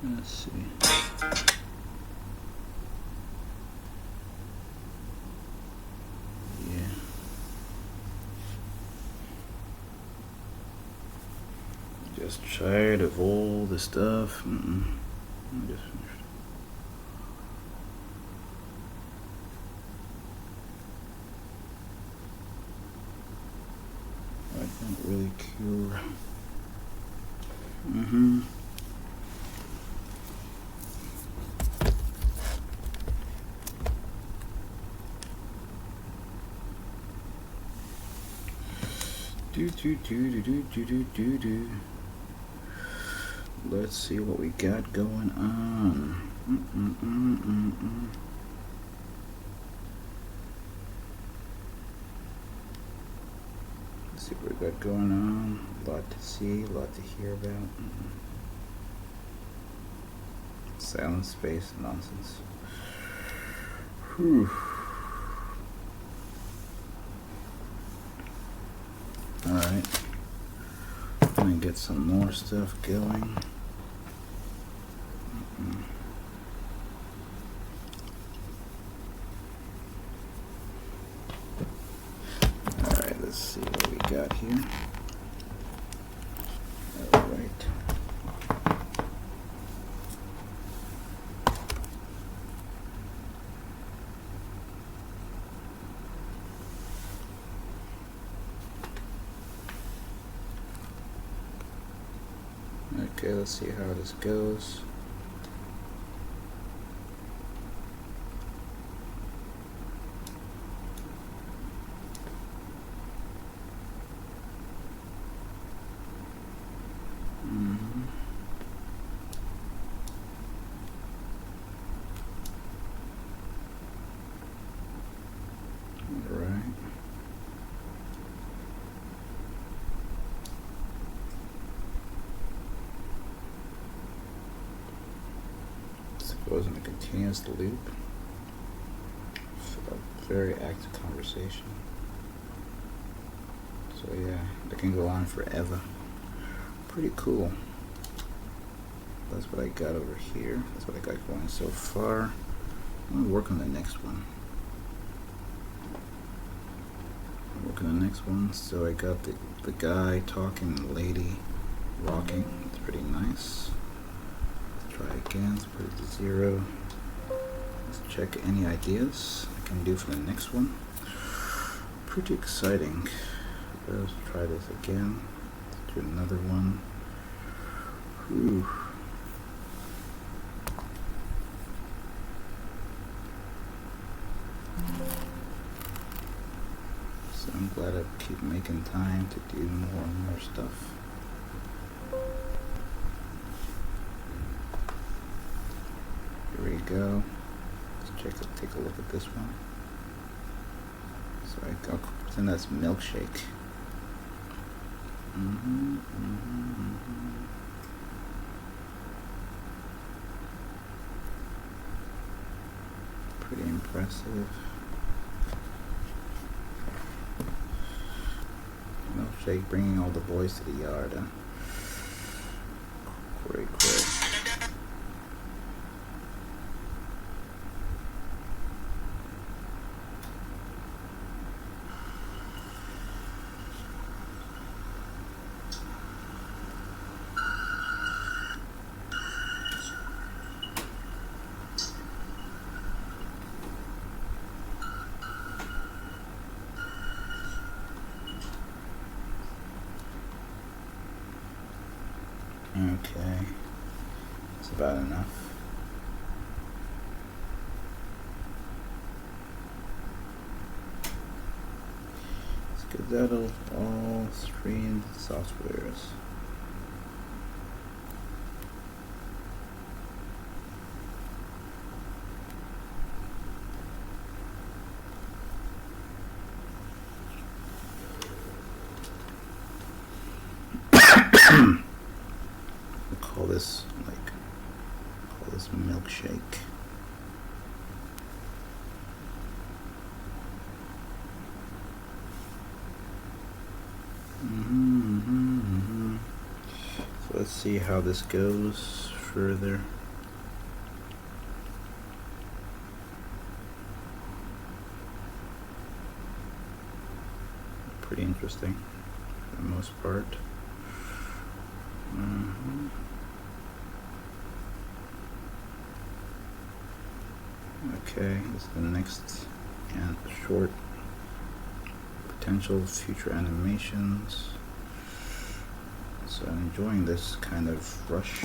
Let's see. Yeah. Just tired of all the stuff. I just finished. I can't really cure. Do. Let's see what we got going on. Let's see what we got going on. A lot to see, a lot to hear about. Silent space nonsense. Whew. Alright. I'm gonna get some more stuff going. Alright, let's see what we got here. Alright. Okay, let's see how this goes. Goes in a continuous loop. So a very active conversation. So yeah, it can go on forever. Pretty cool. That's what I got over here. That's what I got going so far. I'm gonna work on the next one. So I got the guy talking, the lady rocking. It's pretty nice. Try again, let's put it to 0. Let's check any ideas I can do for the next one. Pretty exciting. Let's try this again. Let's do another one. Whew. So I'm glad I keep making time to do more and more stuff. Here we go. Let's take a look at this one. So I'll pretend that's milkshake. Pretty impressive. Milkshake bringing all the boys to the yard. Great. Okay, that's about enough. Skedaddle all screen softwares. Call this milkshake. So let's see how this goes further. Pretty interesting for the most part. Okay, this is the next and short potential future animations. So I'm enjoying this kind of rush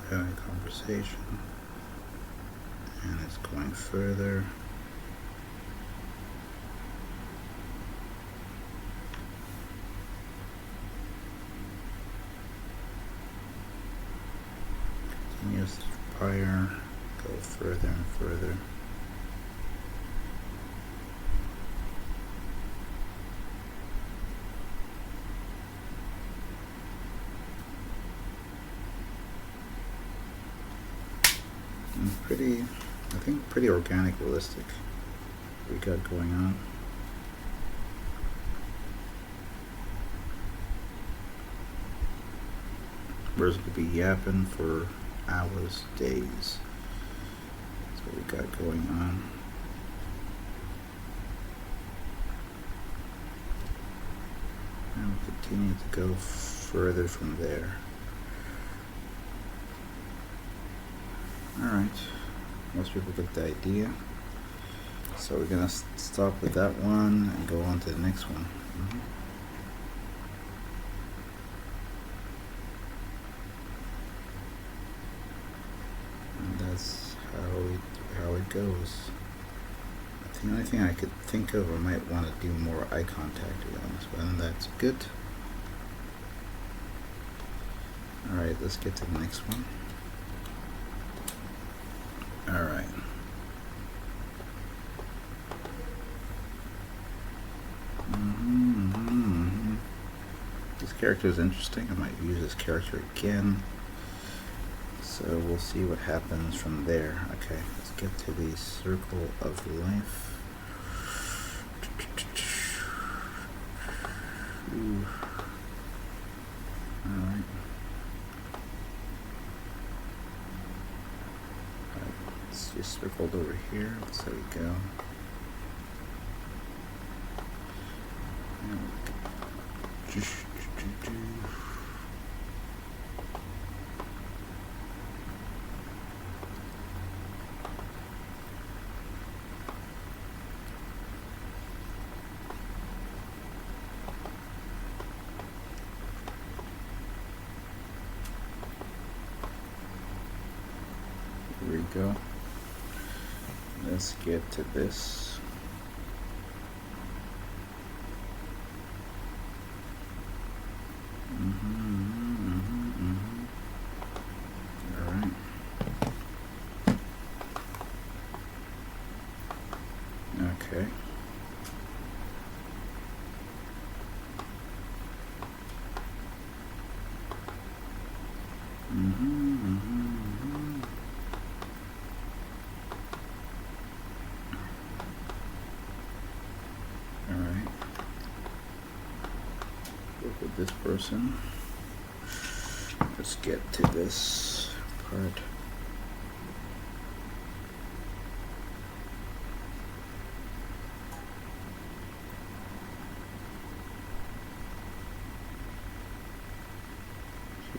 conversation, and it's going further. Continuous fire, go further and further. And pretty, I think pretty organic, realistic we got going on. Birds could be yapping for hours, days. That's what we got going on. And we'll continue to go further from there. Alright, most people get the idea. So we're gonna stop with that one and go on to the next one. And that's how it goes. The only thing I could think of, I might want to do more eye contact, to be honest, but then that's good. Alright, let's get to the next one. Alright. This character is interesting. I might use this character again. So we'll see what happens from there. Okay, let's get to the circle of life. Alright. It's just circled over here. So we go. Here we go. Let's get to this. Alright. Okay. Alright. Work with this person. Let's get to this part.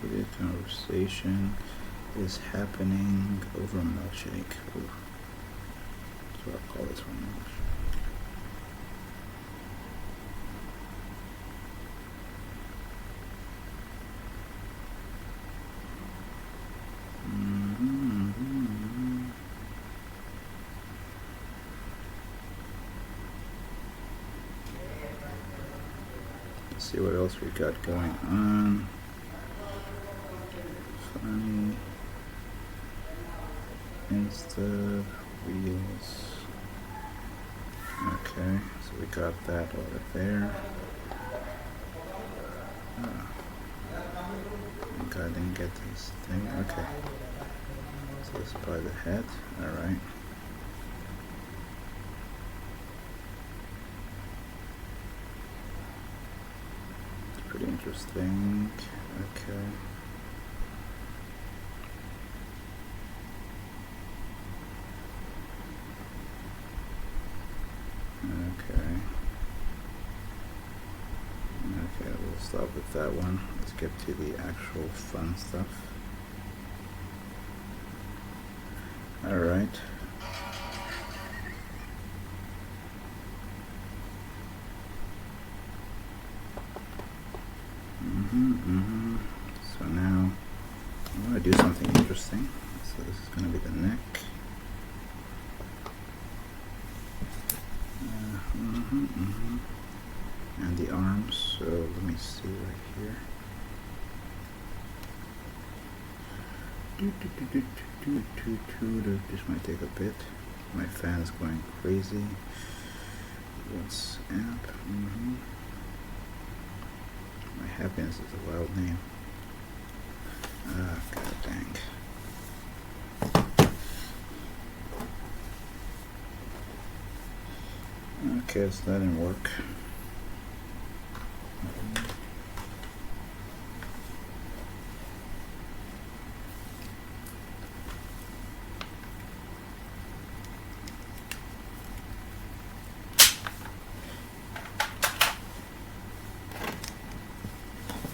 The conversation is happening over a milkshake. Ooh. That's what I'll call this one, milkshake. Let's see what else we got going on. Funny. Insta reels. Okay, so we got that over there. I didn't get this thing. Okay. So it's by the head. Alright. It's pretty interesting. Okay. Okay. Okay, we'll stop with that one. Let's get to the actual fun stuff. Alright. So now I want to do something interesting. So this is going to be the neck. And the arms. So let me see right here. This might take a bit. My fan is going crazy. What's app? My happiness is a wild name. Ah, god dang. Okay, so that didn't work.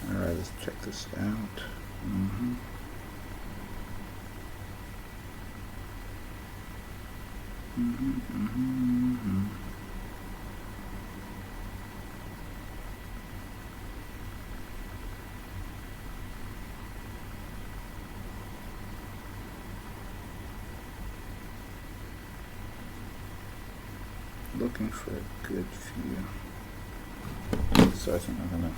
Alright, let's check this out. Looking for a good view. So I think I'm gonna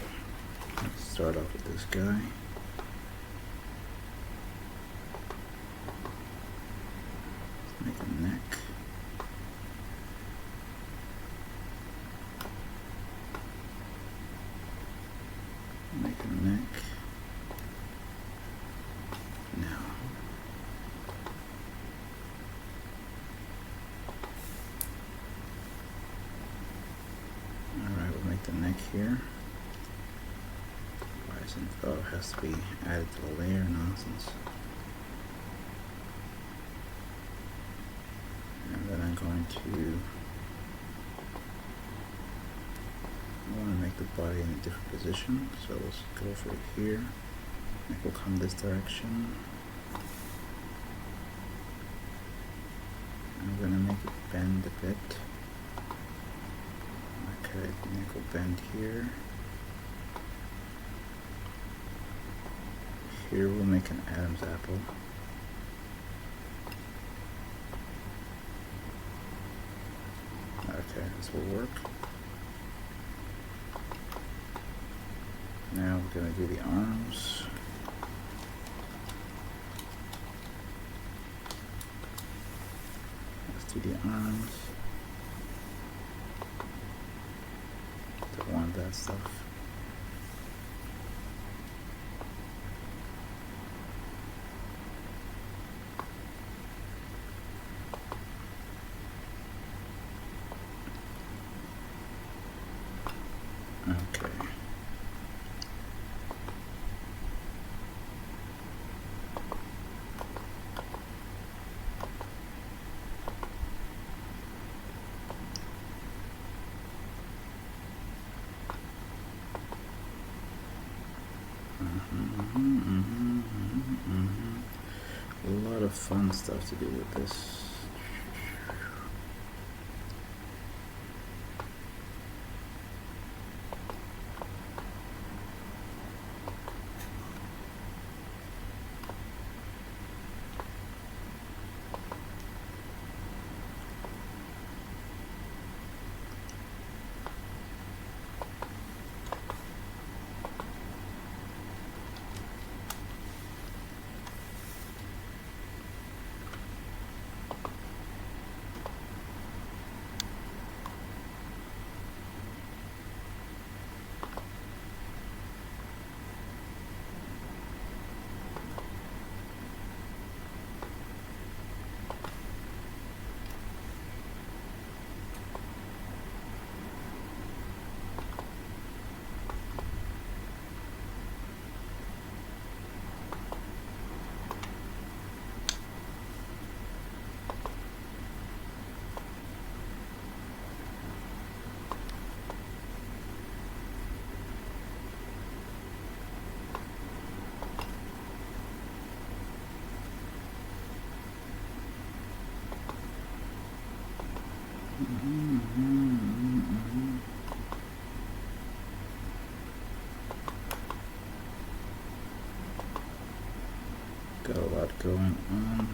start off with this guy. Make a neck. Make a neck. Now. Alright, we'll make the neck here. Info has to be added to the layer, nonsense. And then I'm going to I want to make the body in a different position, so let's go for it here. Neck will come this direction. I'm going to make it bend a bit. Okay, the neck will bend here. Here we'll make an Adam's apple. Okay, this will work. Now we're going to do the arms. Let's do the arms. Don't want that stuff. Okay. A lot of fun stuff to do with this. going on.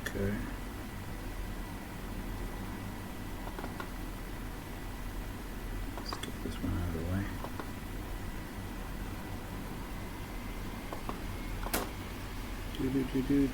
Okay. Let's get this one out of the way. Do.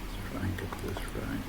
Let's try and get this right.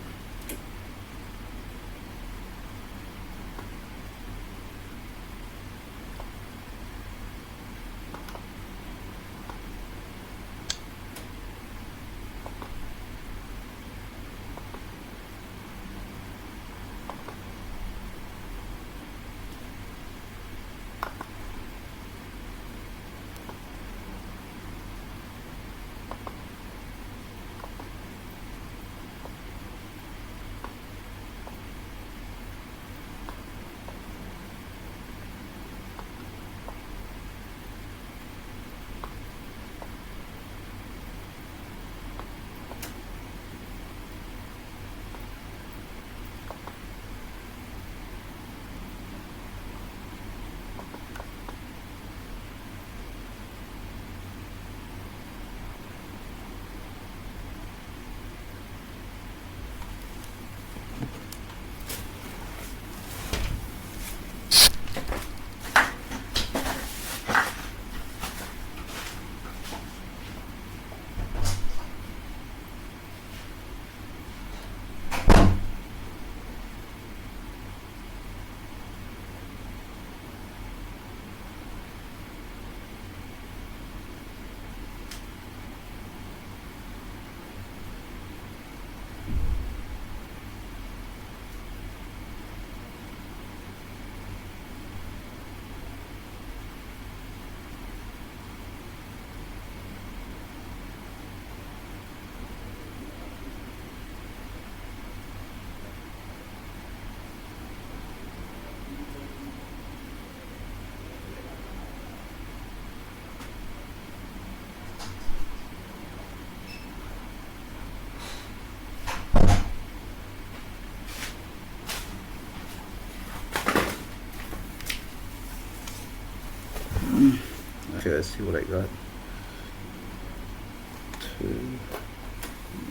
Okay, let's see what I got.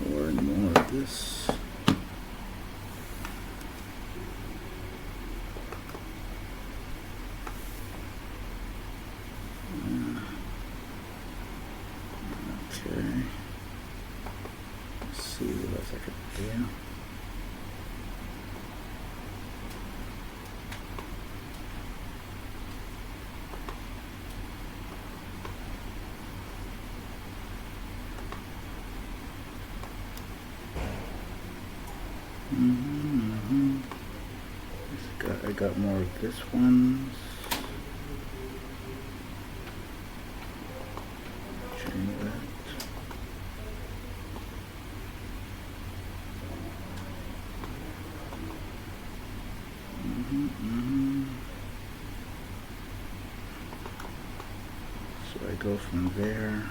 More and more of this. Okay. Let's see what else I could do. I got more of this one. Change that. So I go from there.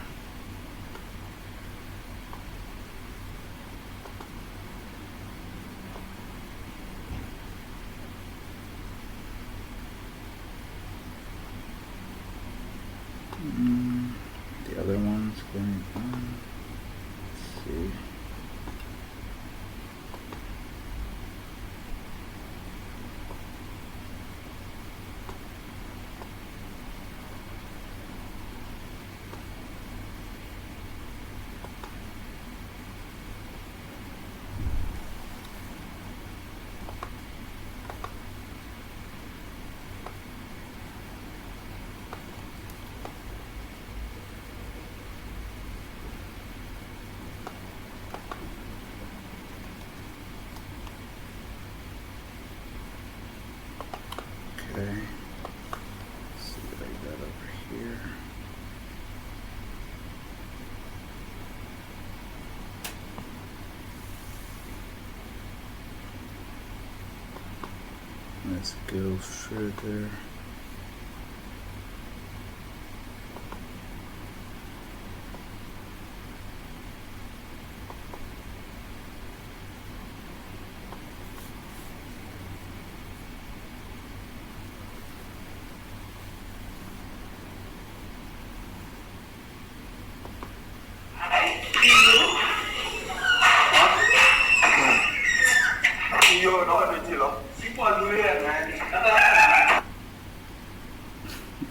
Let's go further.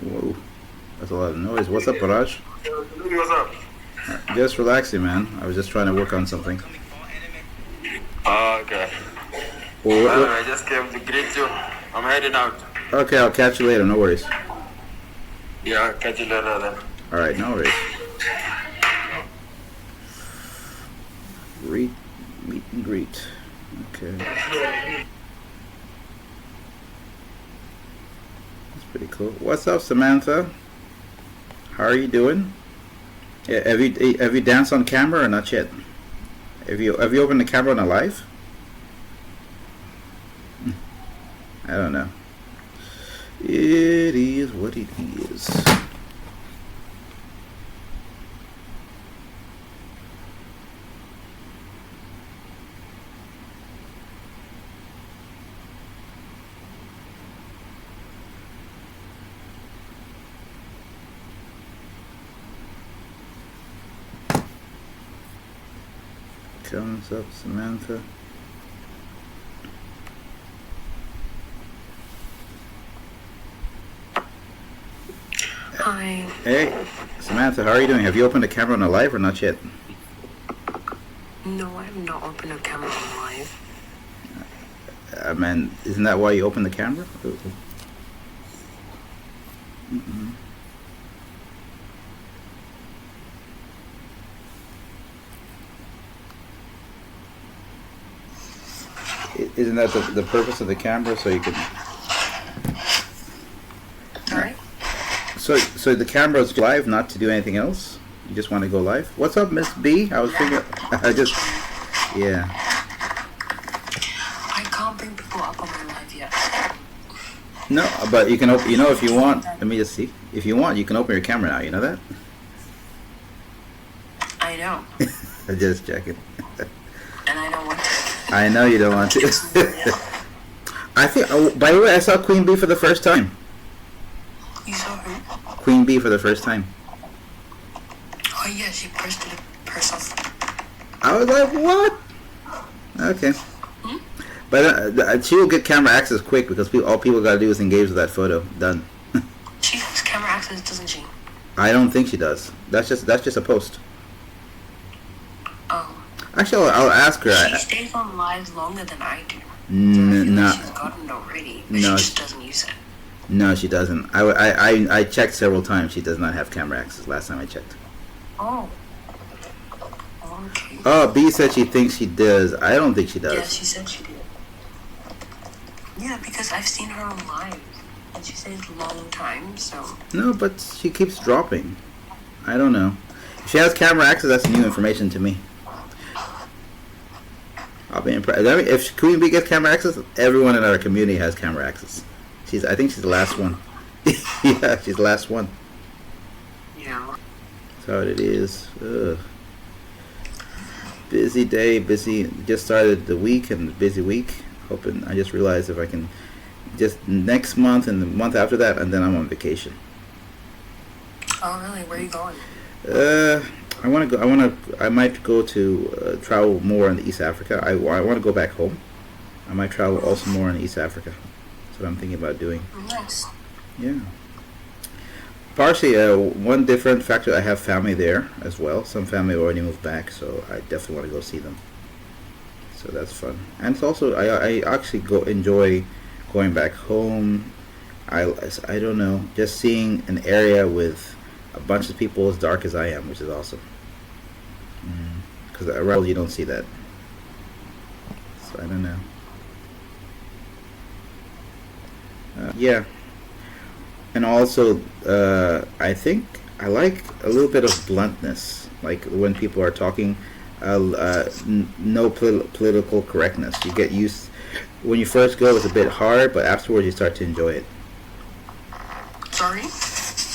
Whoa, that's a lot of noise. What's up, Paraj? What's up? Just relaxing, man. I was just trying to work on something. Oh, okay. Well, I just came to greet you. I'm heading out. okay, I'll catch you later. No worries. Yeah, I'll catch you later then. All right, no worries. Meet and greet. Okay. That's pretty cool. What's up, Samantha? How are you doing? Yeah, have you danced on camera or not yet? Have you opened the camera on a live? I don't know. It is what it is. Comes up, Samantha. Hi. Hey, Samantha, how are you doing? Have you opened the camera on a live or not yet? No, I have not opened a camera on live. Man, isn't that why you opened the camera? Mm-mm. Isn't that the purpose of the camera, so you can? Sorry? So the camera is live, not to do anything else. You just want to go live. What's up, Miss B? I was thinking. Yeah. I can't bring people up on my live yet. No, but you can open. You know, if you want. Let me just see. If you want, you can open your camera now. You know that? I know. I'm just checking. And I don't want to. I know you don't want to. I think. Oh, by the way, I saw Queen Bee for the first time. You saw her? Queen Bee for the first time. Oh yeah, she posted herself. I was like, what? Okay. Hmm? But she will get camera access quick because all people got to do is engage with that photo. Done. She has camera access, doesn't she? I don't think she does. That's just a post. Oh. Actually, I'll ask her. She stays on live longer than I do. No. She's gotten it already, but No. she just doesn't use it. No, she doesn't. I checked several times. She does not have camera access. Last time I checked. Oh. Okay. Oh, B said she thinks she does. I don't think she does. Yeah, she said she did. Yeah, because I've seen her on live, and she stays a long time, so... No, but she keeps dropping. I don't know. If she has camera access, that's new information to me. I'll be impressed. I mean, if Queen Bee gets camera access, everyone in our community has camera access. I think she's the last one. Yeah, she's the last one. Yeah. That's how it is. Ugh. Busy day, busy. Just started the week and busy week. Hoping. I just realized if I can, just next month and the month after that, and then I'm on vacation. Oh, really? Where are you going? I want to go. I might go to travel more in East Africa. I want to go back home. I might travel also more in East Africa. That's what I'm thinking about doing. Nice. Yeah. Partially, one different factor, I have family there as well. Some family already moved back, so I definitely want to go see them. So that's fun. And it's also, I actually enjoy going back home. I don't know, just seeing an area with a bunch of people as dark as I am, which is awesome. Because around you don't see that. So I don't know. Yeah. And also, I think I like a little bit of bluntness, like when people are talking, no political correctness. You get used. When you first go, it's a bit hard, but afterwards you start to enjoy it. Sorry?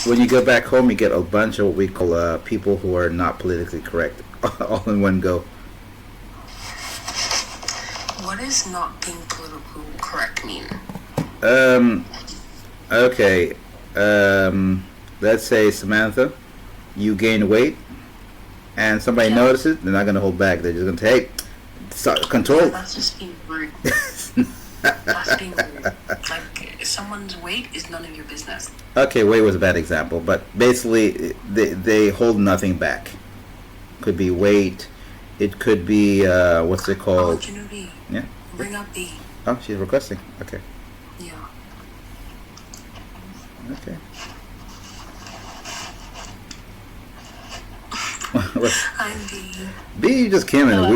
When you go back home, you get a bunch of what we call people who are not politically correct, all in one go. What does not being politically correct mean? Okay. Let's say Samantha, you gain weight, and somebody notices, they're not gonna hold back. They're just gonna say, "Hey, control." That's just being rude. That's being rude. Like, if someone's weight is none of your business. Okay, weight was a bad example, but basically, they hold nothing back. Could be weight. It could be what's it called? Genevieve. Yeah. Bring up B. Oh, she's requesting. Okay. Yeah. Okay. I'm B. B, you just came in the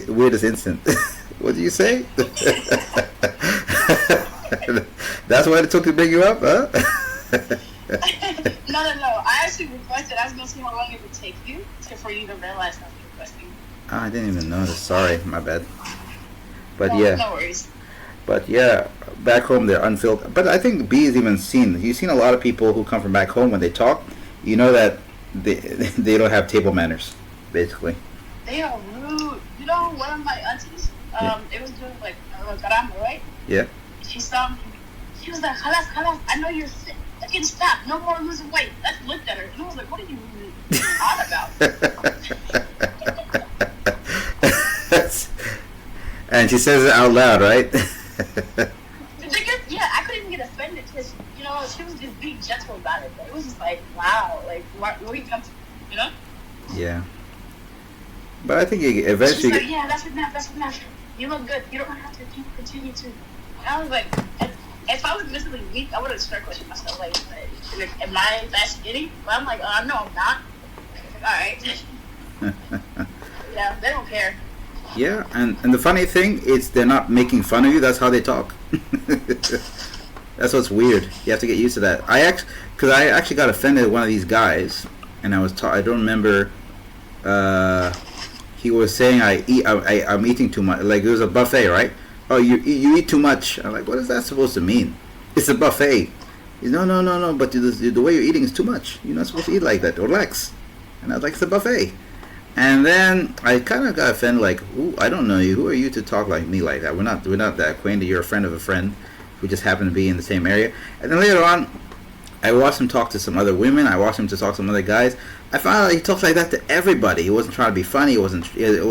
weirdest instant. What did you say? That's why it took to bring you up, huh? No. I actually requested. I was gonna see how long it would take you for you to realize I was requesting. Oh, I didn't even notice. Sorry, my bad. But No, yeah. no worries. But yeah, back home they're unfiltered. But I think B is even seen. You've seen a lot of people who come from back home when they talk. You know that they don't have table manners, basically. They are rude. You know, one of my aunties, it was doing like caramba, right? Yeah. She saw me. She was like, "Halas, I know you're sick. I can stop. No more losing weight." I looked at her and I was like, "What are you on about?" And she says it out loud, right? Yeah, I couldn't even get offended because, you know, she was just being gentle about it. But it was just like, wow, like, what we come to, you know? Yeah. But I think you She's eventually. like, yeah, that's enough. You look good. You don't have to continue to. And I was like, if I was mentally weak, I would have started questioning myself. Like, am I that skinny? But I'm like, no, I'm not. All right. Yeah, they don't care. Yeah, and the funny thing is they're not making fun of you. That's how they talk. That's what's weird. You have to get used to that. Because I actually got offended at one of these guys, and I don't remember. He was saying I'm eating too much. Like it was a buffet, right? Oh, you eat too much. I'm like, what is that supposed to mean? It's a buffet. He's, no. But the way you're eating is too much. You're not supposed to eat like that. Relax. And I was like, it's a buffet. And then I kind of got offended, like, ooh, I don't know you. Who are you to talk like me like that? We're not that acquainted. You're a friend of a friend who just happened to be in the same area. And then later on, I watched him talk to some other women. I watched him to talk to some other guys. I found out he talks like that to everybody. He wasn't trying to be funny. It was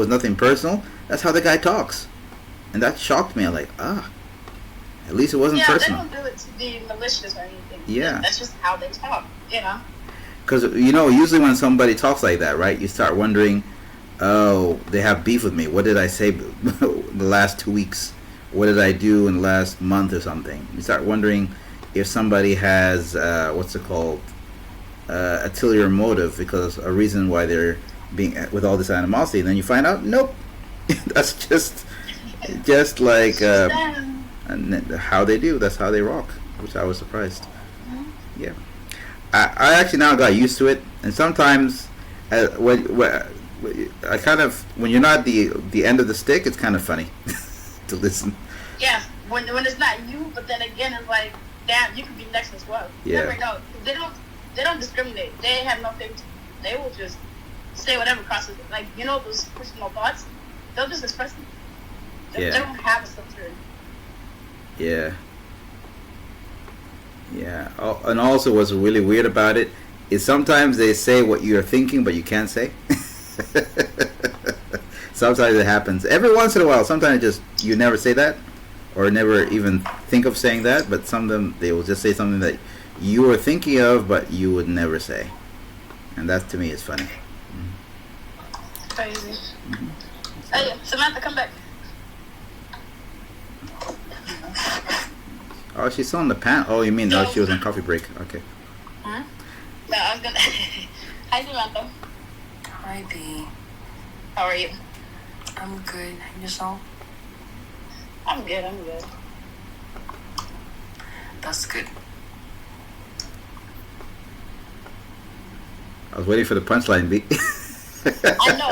nothing personal. That's how the guy talks. And that shocked me. I'm like, at least it wasn't personal. Yeah, they don't do it to be malicious or anything. Yeah. That's just how they talk, you know? Because, usually when somebody talks like that, right, you start wondering, oh, they have beef with me. What did I say the last 2 weeks? What did I do in the last month or something? You start wondering if somebody has, ulterior motive, because a reason why they're being with all this animosity. And then you find out, nope, that's just like how they do. That's how they rock, which I was surprised. Mm-hmm. Yeah. I actually now got used to it, and sometimes when you're not the end of the stick, it's kind of funny to listen. Yeah, when it's not you, but then again, it's like, damn, you could be next as well. Yeah. You never know. They don't discriminate. They have nothing. They will just say whatever crosses. Like, those personal thoughts. They'll just express them. They don't have a filter. Yeah. Yeah, and also what's really weird about it is sometimes they say what you're thinking, but you can't say. Sometimes it happens. Every once in a while, sometimes you never say that, or never even think of saying that, but some of them, they will just say something that you were thinking of, but you would never say. And that, to me, is funny. Mm-hmm. Crazy. Mm-hmm. Hey, Samantha, come back. Oh, she's still on the pan. Oh, you mean she was on coffee break? Okay. Huh? No, I was gonna. Hi, Samantha. Hi, B. How are you? I'm good. And yourself? I'm good. That's good. I was waiting for the punchline, B. I know.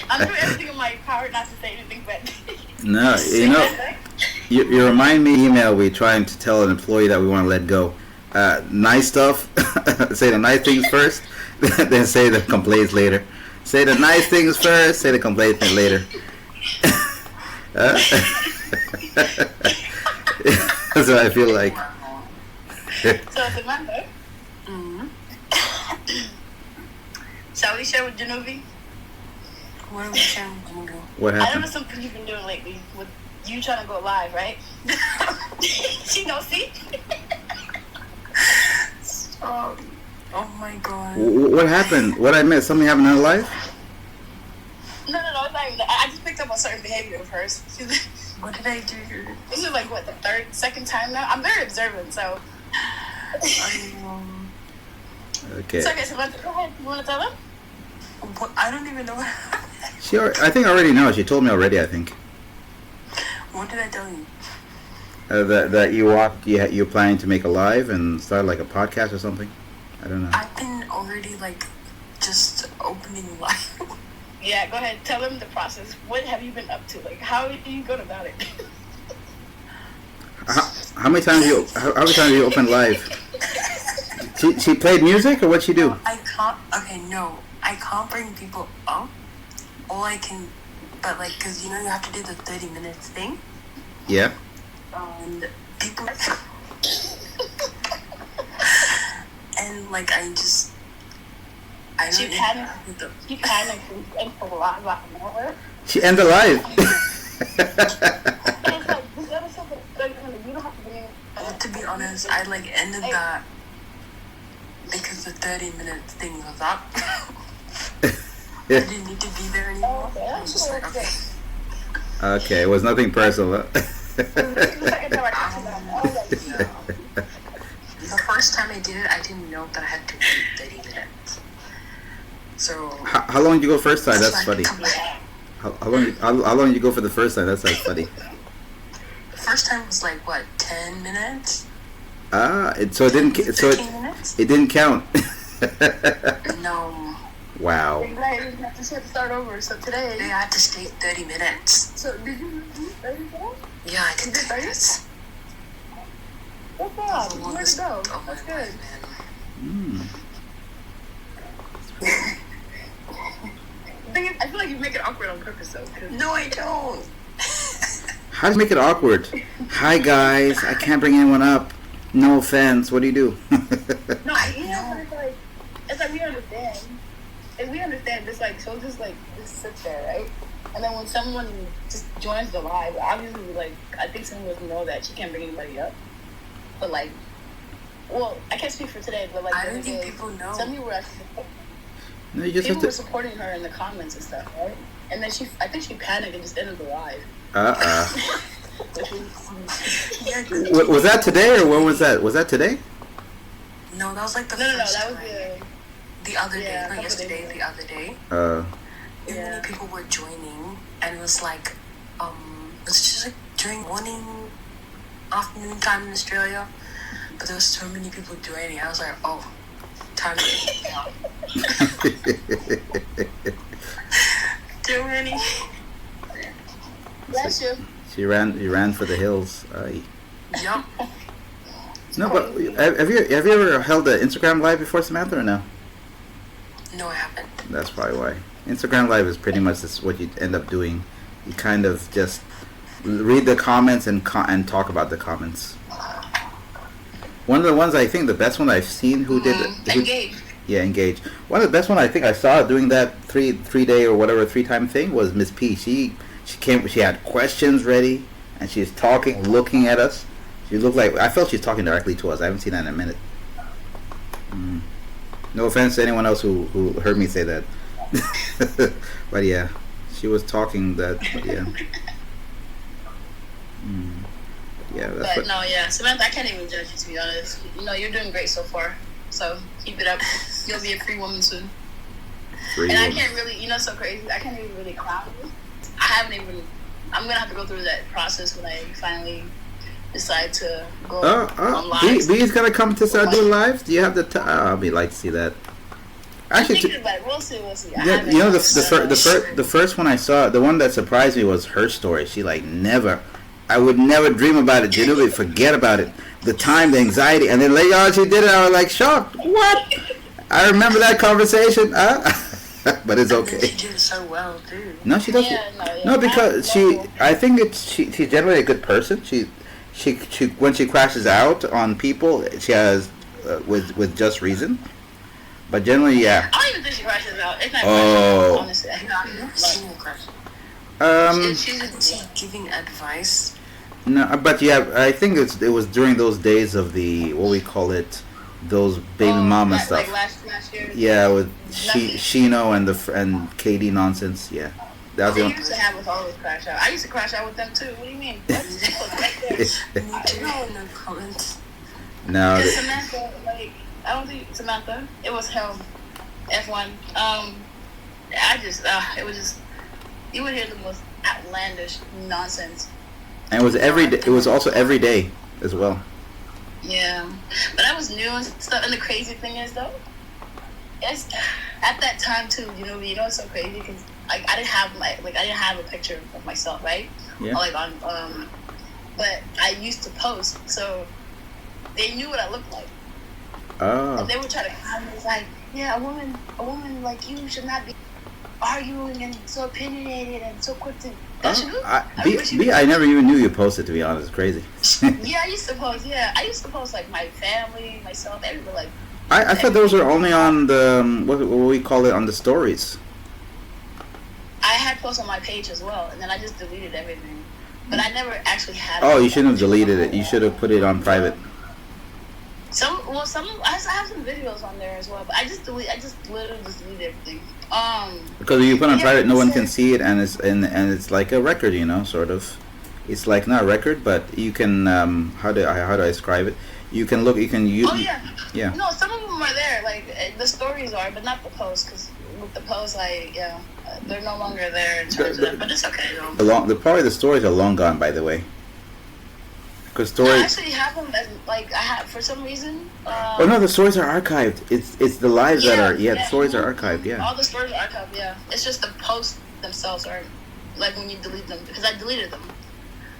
I'm doing everything No, you remind me email we trying to tell an employee that we want to let go. Nice stuff. Say the nice things first, then say the complaints later. Say the nice things first, say the complaints later. That's what I feel like. So, Samantha, shall we share with Genevieve? What are we sharing? What I know happened? there's something you've been doing lately with you trying to go live, right? She knows, see? Oh my god. What happened? What I missed? Something happened in her life? No, it's not even that. I just picked up on certain behavior of hers. What did I do? This is like, what, the second time now? I'm very observant, so. Okay. So, okay, Samantha, go ahead. You want to tell them? What? I don't even know. I think I already know. She told me already, I think. What did I tell you? That you're planning to make a live and start like a podcast or something. I don't know. I've been already like just opening live. Yeah, go ahead. Tell them the process. What have you been up to? Like, how are you going about it? How many times how many times you open live? She played music or what'd she do? I can't. Okay, no, I can't bring people up. All I can, but like, cause you know you have to do the 30 minutes thing. Yeah. And people. And like I She don't panicked and for a lot of nowhere. She ended live. And it's like, this episode is 30 minutes. You don't have to be to be honest, I like ended that because the 30 minutes thing was up. I didn't need to be there anymore. Okay, I was just like, okay. Okay, it was nothing personal. the second time I talked to them. I was like, The first time I did it, I didn't know that I had to wait 30 minutes. So How long did you go first time? That's so I funny. had to come back. How long did you go for the first time? That's like funny. The first time was like what, 10 minutes? So it didn't. So 13 minutes? it didn't count. No. Wow. you just have to start over. So They today. had to stay 30 minutes. So did you do 30 minutes? Yeah, I did 30 minutes. What's That was up? the Where'd it longest go? of my That's good. life, man. The thing is, I feel like you make it awkward on purpose, though. 'Cause No, I don't. How do you make it awkward? Hi guys, I can't bring anyone up. No offense. What do you do? No, but it's like we understand. And we understand this, like, so just sits there, right? And then when someone just joins the live, obviously, like, I think someone would know that she can't bring anybody up. But, like, well, I can't speak for today, but, like, I the don't other think day, people know. some people were actually, No, you just people have were to. supporting her in the comments and stuff, right? And then I think she panicked and just ended the live. Yeah, Was that today or when was that? Was that today? no, that was like the No, first that was time. The other Yeah, day, a not couple yesterday, days the other day. Uh. And Yeah. many people were joining, and it was like, it was just like during morning, afternoon time in Australia. But there was so many people joining. I was like, oh, time to get out. Too many. Bless you. You ran for the hills. Yup. No, but have you ever held an Instagram live before, Samantha, or no? No, I haven't. That's probably why. Instagram live is pretty much just what you end up doing. You kind of just read the comments and talk about the comments. One of the ones I think the best one I've seen who did Engage. Yeah, engage. One of the best one I think I saw doing that three day or whatever 3-time thing was Miss P. She came. She had questions ready, and she's talking, looking at us. She looked like I felt she's talking directly to us. I haven't seen that in a minute. No offense to anyone else who heard me say that, but yeah, she was talking that. Yeah. Yeah, that's But no, yeah, Samantha, I can't even judge you, to be honest. You know, you're doing great so far. So keep it up. You'll be a free woman soon. free. And I woman. can't really, you know, so crazy. I can't even really clown you. I haven't even. I'm gonna have to go through that process when I finally decide to go on live. B's gonna come to start doing lives. Do you have the? I'd be like to see that. I'm Actually, thinking about it. We'll see. We'll see. I yeah, haven't you know watched the first one I saw, the one that surprised me was her story. She like never, I would never dream about it. You know, forget about it. The time, the anxiety, and then later on she did it. I was like shocked. What? I remember that conversation. But it's okay. She did so well too. No, she doesn't. Yeah. No, because I think she's generally a good person. She when she crashes out on people, she has with just reason. But generally, yeah. I don't even think she crashes out. It's not Oh. honestly. I've never seen her crash. She's giving advice. No, but yeah, I think it was during those days of the what we call it, those baby mama stuff. Like last year. Yeah, with Shino and Katie nonsense. Yeah, that was the They one. used to have us always crash out. I used to crash out with them too. What do you mean? That's right there. Me too. No comments. No, Because Samantha, like, I don't think Samantha. It was him. F1. It was just, you would hear the most outlandish nonsense. and it was every day. It was also every day as well. Yeah, but I was new and stuff. And the crazy thing is, though, it's at that time too. You know, it's so crazy because I didn't have I didn't have a picture of myself, right? Yeah. Or, like on but I used to post, so they knew what I looked like. Oh. And they would try to comment, it's like, yeah, a woman like you should not be arguing and so opinionated and so quick to. Don't you know? I never even knew you posted. To be honest, it's crazy. Yeah, I used to post. Yeah, I used to post like my family, myself, everybody. Like, I thought those were only on the what we call it on the stories. I had posts on my page as well, and then I just deleted everything. But I never actually had. Oh, you shouldn't have deleted it. You should have put it on private. I have some videos on there as well, but I just literally just delete everything. Because if you put on yeah, private, no one so- can see it, and it's like a record, sort of. It's like not a record, but you can how do I describe it? You can look. You can use. Oh yeah. Yeah. No, some of them are there. Like the stories are, but not the posts. Because with the posts, they're no longer there in terms of that. But it's okay though. Probably the stories are long gone, by the way. Because No, I stories. actually have them as like I have for some reason. Oh no, the stories are archived. It's the lives that are. Yeah, the stories are archived. Yeah. All the stories are archived. Yeah, it's just the posts themselves are like when you delete them because I deleted them.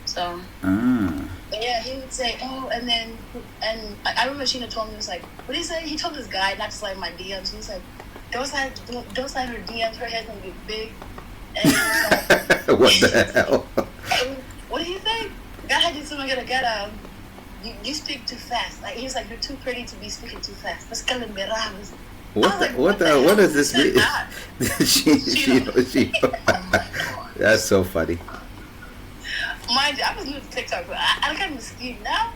So. Ah. But yeah, he would say, oh, and I remember Sheena told me, he was like, what did he say? He told this guy not to slide my DMs. He was like, don't slide her DMs, her head's gonna get big. And he was like, What the hell? what did he say? God had you someone gonna get you speak too fast. Like he was like, you're too pretty to be speaking too fast. What does this mean? she. That's so funny. Mind you, I was new to TikTok, but I got mesquite now.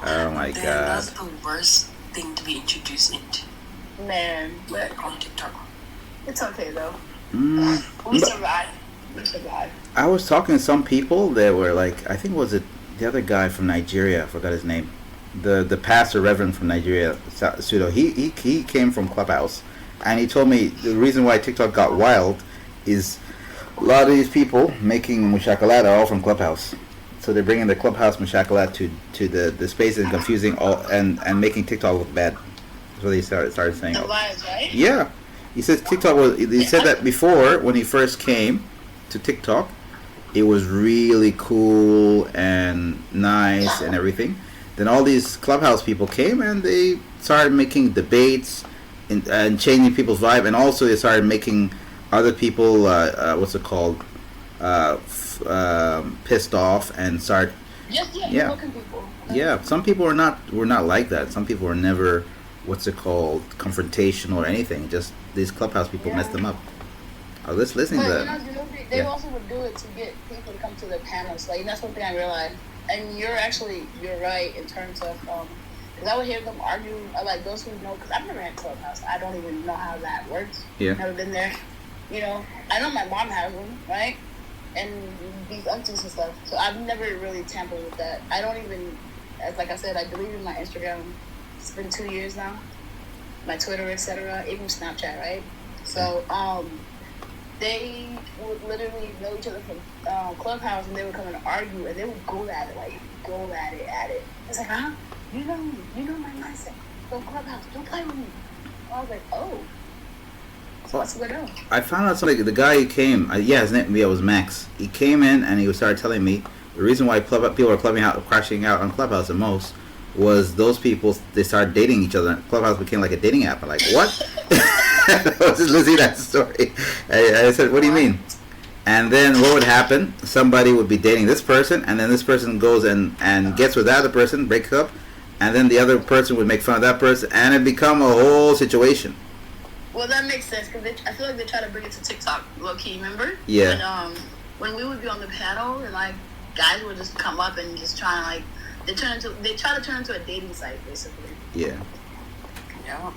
Oh my Man, god. that's the worst thing to be introduced into Man, but on TikTok. it's okay though. Mm. We survived. I was talking to some people that were like, I think was it the other guy from Nigeria? I forgot his name. The pastor reverend from Nigeria, Sudo. He came from Clubhouse, and he told me the reason why TikTok got wild is a lot of these people making mushakalata are all from Clubhouse. So they're bringing the Clubhouse mushakalata to the space and confusing all and making TikTok look bad. That's what they started saying. The vibes, right? Yeah, he says TikTok was. He said that before when he first came to TikTok, it was really cool and nice and everything. Then all these Clubhouse people came and they started making debates and changing people's vibe, and also they started making other people pissed off and start. Yeah. People. Yeah, some people were not like that. Some people were never confrontational or anything. Just these Clubhouse people messed them up. I was listening to that. They also would do it to get people to come to their panels. Like that's one thing I realized. And you're right in terms of because I would hear them argue like those who know, because I've never had Clubhouse. I don't even know how that works. Yeah. Never been there. I know my mom has one, right? And these aunties and stuff. So I've never really tampered with that. I don't even, like I said, I deleted my Instagram. It's been 2 years now. My Twitter, etc. Even Snapchat, right? So they would literally know each other from Clubhouse, and they would come and argue, and they would go at it. It's like, huh? You know my mindset. go Clubhouse. Don't play with me. I was like, oh. So what's going on? I found out something. The guy who came, his name was Max. He came in and he started telling me the reason why people are crashing out on Clubhouse the most was those people, they started dating each other. Clubhouse became like a dating app. I'm like, what? I was just listening to that story. I said, what do you mean? And then what would happen? Somebody would be dating this person, and then this person goes and gets with that other person, breaks up, and then the other person would make fun of that person, and it become a whole situation. Well, that makes sense because I feel like they try to bring it to TikTok, low key. Remember? Yeah. When we would be on the panel and like guys would just come up and just try to like they try to turn into a dating site basically. Yeah. Yeah.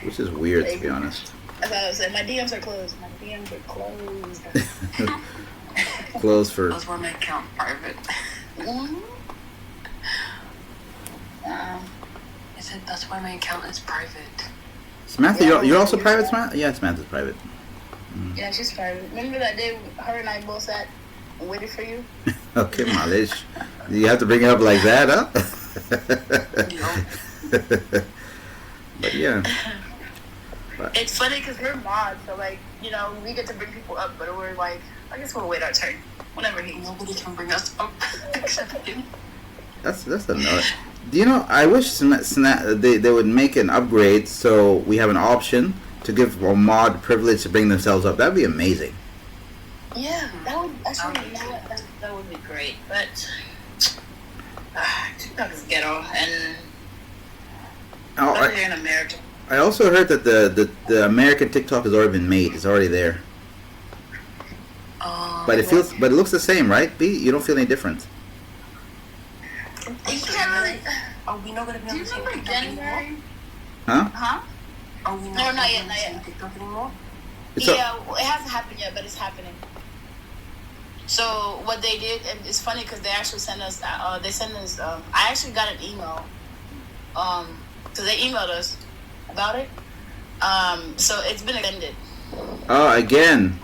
Which is weird, to be honest. That's what I was saying. My DMs are closed. My DMs are closed. Closed for. That's why my account private. Mm-hmm. I said that's why my account is private. Samantha, Yeah, you're also yeah. private, Samantha? Yeah, Samantha's private. Yeah, she's private. Remember that day her and I both sat and waited for you? Okay, Malish. You have to bring it up like that, huh? But yeah. It's funny because we're mods, so like, you know, we get to bring people up, but we're like, I guess we'll wait our turn. Whenever he. Nobody can bring us up except him. That's another. Do you know? I wish they would make an upgrade so we have an option to give a mod privilege to bring themselves up. That'd be amazing. Yeah, that would actually, you know what, that would be great. But TikTok is ghetto, and Oh, especially here in America. I also heard that the American TikTok has already been made. It's already there. But it looks the same, right? B, you don't feel any difference. You can't really. Are we not gonna be Do on you the same remember TikTok anymore? January? Huh? Huh? Are we No, not not gonna yet, be on not the same yet. TikTok anymore? Well, it hasn't happened yet, but it's happening. So what they did, and it's funny because they actually sent us. I actually got an email. Because they emailed us about it. So it's been extended. Oh, again.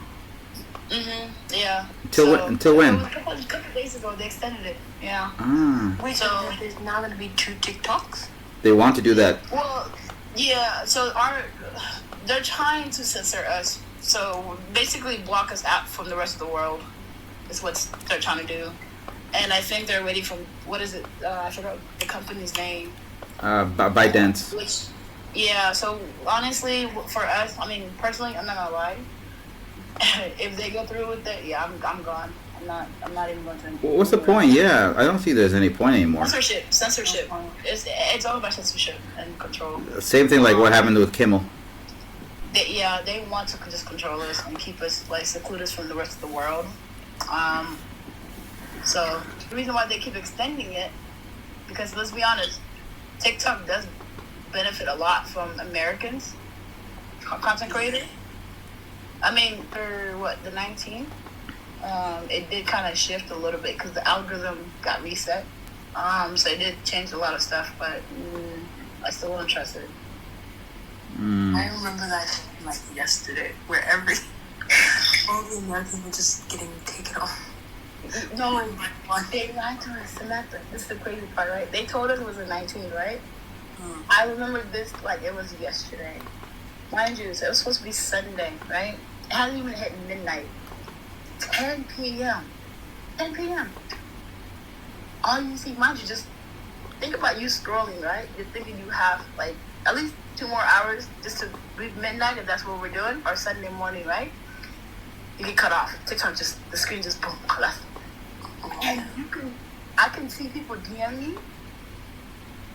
Yeah. Until when? It was a couple days ago. They extended it. Yeah. Ah. Wait, So- so there's now gonna be 2 TikToks? They want to do that. Well, yeah. So they're trying to censor us. So basically block us out from the rest of the world. Is what they're trying to do. And I think they're waiting for what is it? I forgot the company's name. ByteDance. Which, yeah. So honestly, for us, I mean, personally, I'm not gonna lie. If they go through with it, yeah, I'm gone. I'm not even going to. What's the point? Yeah, I don't see there's any point anymore. Censorship. It's all about censorship and control. Same thing like what happened with Kimmel. They want to just control us and keep us like seclude us from the rest of the world. So the reason why they keep extending it, because let's be honest, TikTok does benefit a lot from Americans, content creators. I mean, for the 19th, it did kind of shift a little bit because the algorithm got reset. So it did change a lot of stuff, but I still won't trust it. I remember that like yesterday, where all the Americans were just getting taken off. No, they lied to us, Samantha. This is the crazy part, right? They told us it was the 19th, right? I remember this like it was yesterday. Mind you, so it was supposed to be Sunday, right? It hasn't even hit midnight. 10 p.m. 10 p.m. All you see, mind you, just think about you scrolling, right? You're thinking you have like at least 2 more hours just to reach midnight if that's what we're doing, or Sunday morning, right? You get cut off. TikTok the screen just boom, left. And I can see people DM me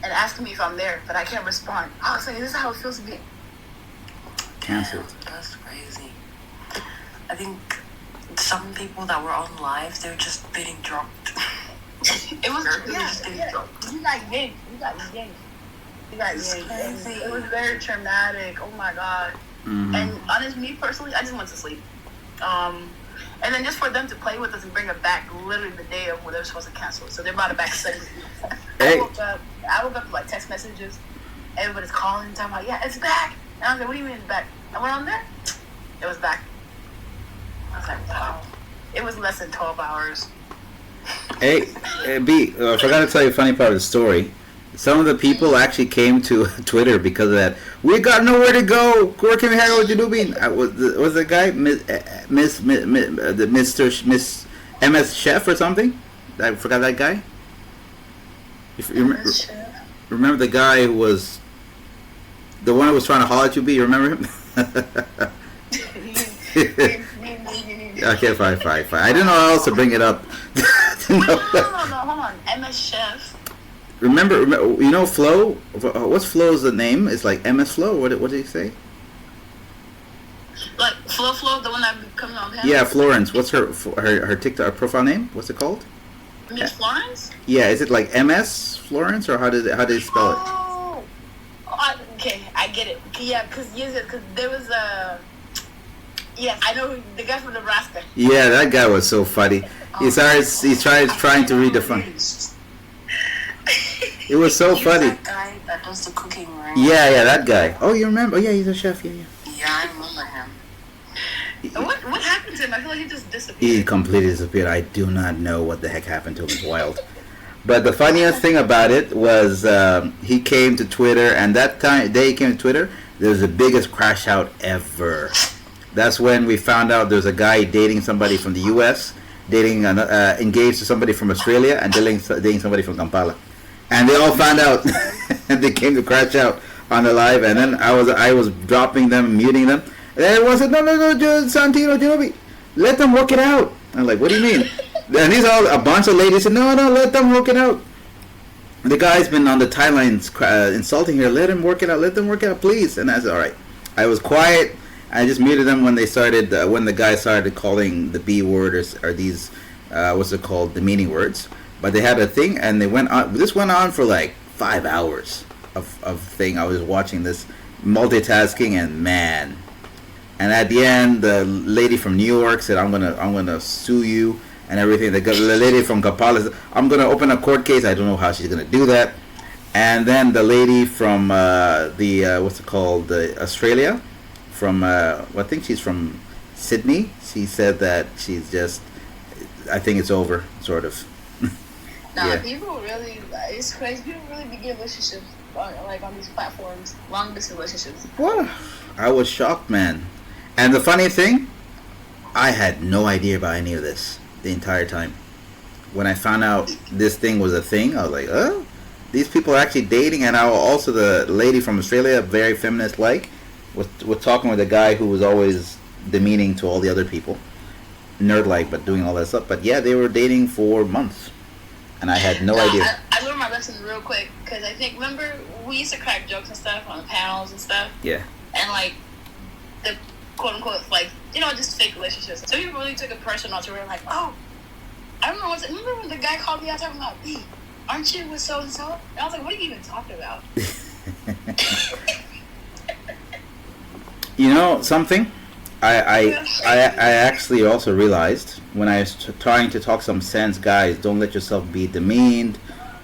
and asking me if I'm there, but I can't respond. I was like, this is how it feels to be. Cancelled. That's crazy. I think some people that were on live, they were just getting dropped. It was Yeah. You got yanked. Crazy. It was very traumatic. Oh my god. Mm-hmm. And honestly, me personally, I just went to sleep. And then just for them to play with us and bring it back literally the day of when they were supposed to cancel it. So they brought it back 7 Hey. I woke up to like text messages. Everybody's calling, talking about, yeah, it's back. And I was like, what do you mean it's back? I went on there. It was back. I was like, wow. It was less than 12 hours. Hey, B, I forgot to tell you a funny part of the story. Some of the people actually came to Twitter because of that. We got nowhere to go. Where can we hang out with Janubin? Was the guy Miss MS Chef or something? I forgot that guy. If you remember the guy who was the one who was trying to holler at you, B? You remember him? Okay, fine. I didn't know how else to bring it up. No, hold on. MS Chef. Remember, you know Flo? What's Flo's name? It's like MS Flo. What did he say? Like Flo, the one that be coming on panel? Yeah, Florence. What's her TikTok profile name? What's it called? Miss Florence? Yeah, is it like MS Florence or how did they spell it? Okay, I get it. Yeah, because there was a. Yes, I know the guy from Nebraska. Yeah, that guy was so funny. He trying to read the fun. It was so funny. That guy that does the cooking, right? Yeah, that guy. Oh, you remember? Oh, yeah, he's a chef. Yeah. Yeah, I remember him. What happened to him? I feel like he just disappeared. He completely disappeared. I do not know what the heck happened to him. It's wild. But the funniest thing about it was he came to Twitter, and that day he came to Twitter, there was the biggest crash out ever. That's when we found out there's a guy dating somebody from the U.S., engaged to somebody from Australia, and dating somebody from Kampala. And they all found out, and they came to crash out on the live. And then I was dropping them, muting them. And everyone said, no, Santino, Genobi, let them work it out. I'm like, what do you mean? And these all a bunch of ladies said, no, let them work it out. The guy's been on the timelines insulting her. Let him work it out, please. And I said, all right. I was quiet. I just muted them when they started. When the guy started calling the B word or these, what's it called, demeaning words. But they had a thing, and they went on. This went on for like 5 hours of thing. I was watching this multitasking, and man. And at the end, the lady from New York said, "I'm gonna sue you and everything." The lady from Kampala said, "I'm gonna open a court case." I don't know how she's gonna do that. And then the lady from what's it called, the Australia, from I think she's from Sydney. She said that she's just, I think it's over, sort of. Yeah. People really, it's crazy. People really begin relationships on these platforms, long distance relationships. Well, I was shocked, man. And the funny thing, I had no idea about any of this the entire time. When I found out this thing was a thing, I was like, oh, these people are actually dating. And also the lady from Australia, very feminist-like, was talking with a guy who was always demeaning to all the other people. Nerd-like, but doing all that stuff. But yeah, they were dating for months. And I had no idea. I learned my lesson real quick, because I think, remember, we used to crack jokes and stuff on the panels and stuff? Yeah. And, like, the quote-unquote, like, just fake relationships. So people really took it personal to where, like, oh, I remember when the guy called me out talking about, B, aren't you with so-and-so? And I was like, what are you even talking about? You know something? I actually also realized when I was trying to talk some sense, guys, don't let yourself be demeaned.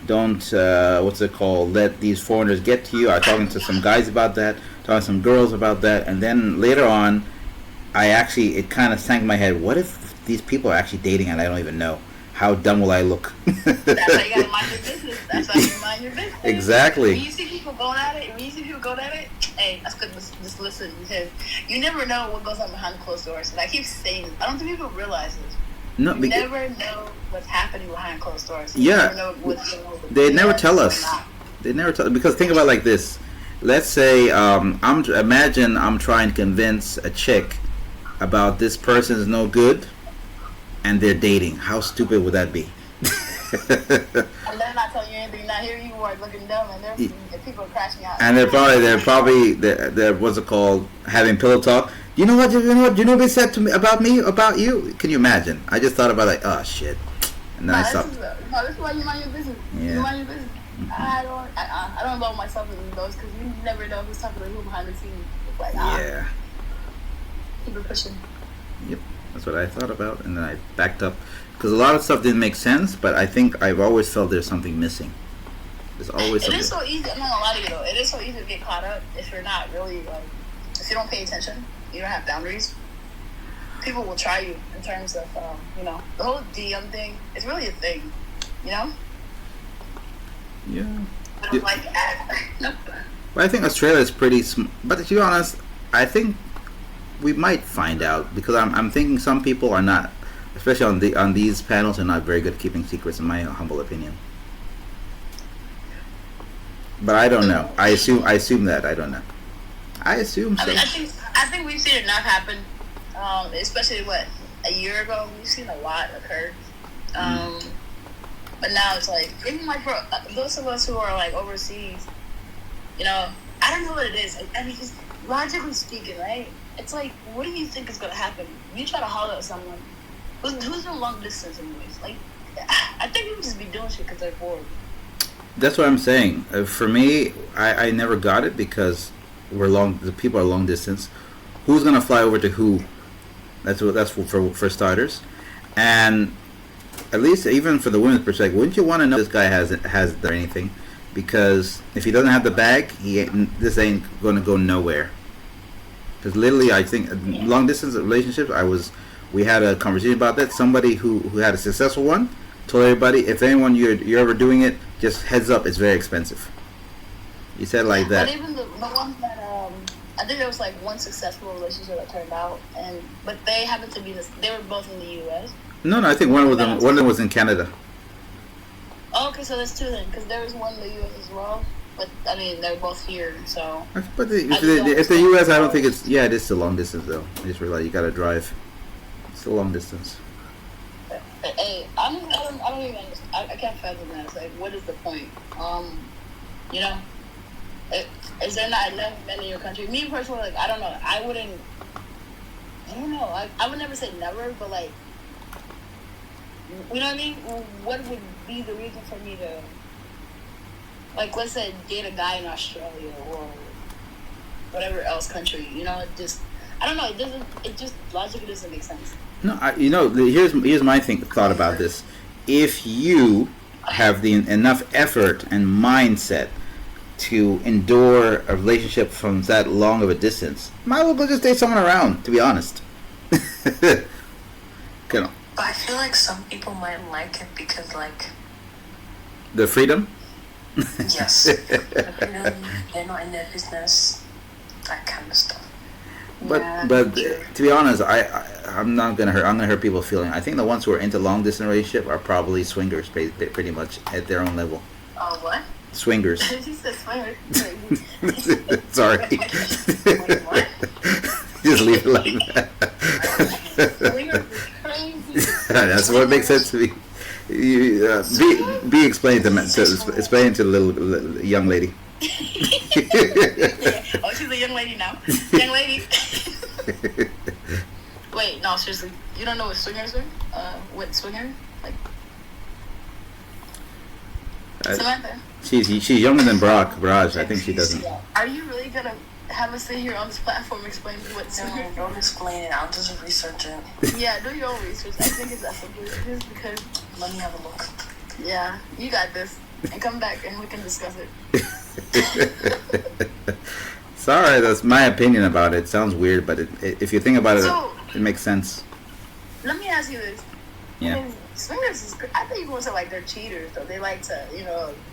Don't, let these foreigners get to you. I was talking to some guys about that, talking to some girls about that, and then later on, it kind of sank my head. What if these people are actually dating and I don't even know? How dumb will I look? That's how you gotta mind your business. That's how you mind your business. Exactly. When you see people going at it, hey, that's good. Just listen, because you never know what goes on behind closed doors. And I keep saying this. I don't think people realize this. No, you never know what's happening behind closed doors. You never know what's going on. They never tell us. They never tell, because think about it like this. Let's say imagine I'm trying to convince a chick about this person is no good, and they're dating. How stupid would that be? And they're not telling you anything. Now here you are looking dumb, and people are crashing out. And they're probably what's it called, having pillow talk. You know what Genobi said to me about you? Can you imagine? I just thought about oh shit, and then I stopped. This is why you mind your business. Yeah. You mind your business. I don't involve myself in those, because you never know who's talking to who behind the scenes. It's like yeah. Keep it pushing. Yep, that's what I thought about, and then I backed up. Because a lot of stuff didn't make sense, but I think I've always felt there's something missing. There's always something. It is so easy. I'm not gonna lie to you though. It is so easy to get caught up if you're not really if you don't pay attention, you don't have boundaries. People will try you in terms of the whole DM thing. It's really a thing, you know. Yeah. But I'm like, nope. But I think Australia is pretty. But to be honest, I think we might find out because I'm thinking some people are not, especially on these panels, are not very good at keeping secrets, in my humble opinion. But I don't know. I assume that I don't know. I assume so. I mean, I think we've seen enough happen. Especially a year ago, we've seen a lot occur. But now it's like, even like for those of us who are like overseas, you know, I don't know what it is. I mean, just logically speaking, right? It's like, what do you think is gonna happen? You try to holler at someone who's in long distance anyways. Like, I think people just be doing shit because they're bored. That's what I'm saying. For me, I never got it because the people are long distance. Who's gonna fly over to who? That's for starters, and at least even for the women's perspective, wouldn't you want to know this guy has anything? Because if he doesn't have the bag, this ain't gonna go nowhere. Because literally, I think long distance relationships. We had a conversation about that. Somebody who had a successful one told everybody, if anyone you're ever doing it, just heads up, it's very expensive. He said like that. But even the ones that I think there was like one successful relationship that turned out, but they happened to be they were both in the U.S. No, I think one of them was in Canada. Oh, okay, so there's two then, because there was one in the U.S. as well. But I mean, they're both here, so. But if the U.S., I don't think it's. Yeah, it is still long distance though. I just realized you gotta drive. It's still long distance. Hey, I don't even understand. I can't fathom that. It's like, what is the point? You know, is there not enough men in your country? Me personally, like, I don't know. I don't know. I would never say never, but like, you know what I mean? What would be the reason for me to, like, let's say, date a guy in Australia or whatever else country? You know, I don't know. It just logically doesn't make sense. No, here's my thought about this. If you have enough effort and mindset to endure a relationship from that long of a distance, might as well go just date someone around. To be honest, But I feel like some people might like it because, like, the freedom. yes, the freedom, they're not in their business, that kind of stuff. But to be honest, I'm not gonna hurt. I'm gonna hurt people's feeling. I think the ones who are into long distance relationship are probably swingers, pretty much at their own level. Oh, what? Swingers. She said swingers. Sorry. What? Just leave it like that. Swingers is crazy. That's what makes sense to me. Be explained to the little young lady. Oh, she's a young lady now. Young lady. Wait, no, seriously. You don't know what swingers are? What swinger? Like, Samantha. She's younger than Barrage. I think she doesn't. Are you really gonna have us sit here on this platform explain what swingers? No, don't explain it. I'll just research it. Yeah, do your own research. I think it's that simple. Just because. Let me have a look. Yeah, you got this. And come back and we can discuss it. Sorry, that's my opinion about it. It sounds weird, but if you think about it makes sense. Let me ask you this. Yeah. I mean, swingers is. I think you're going to say like they're cheaters, though. They like to,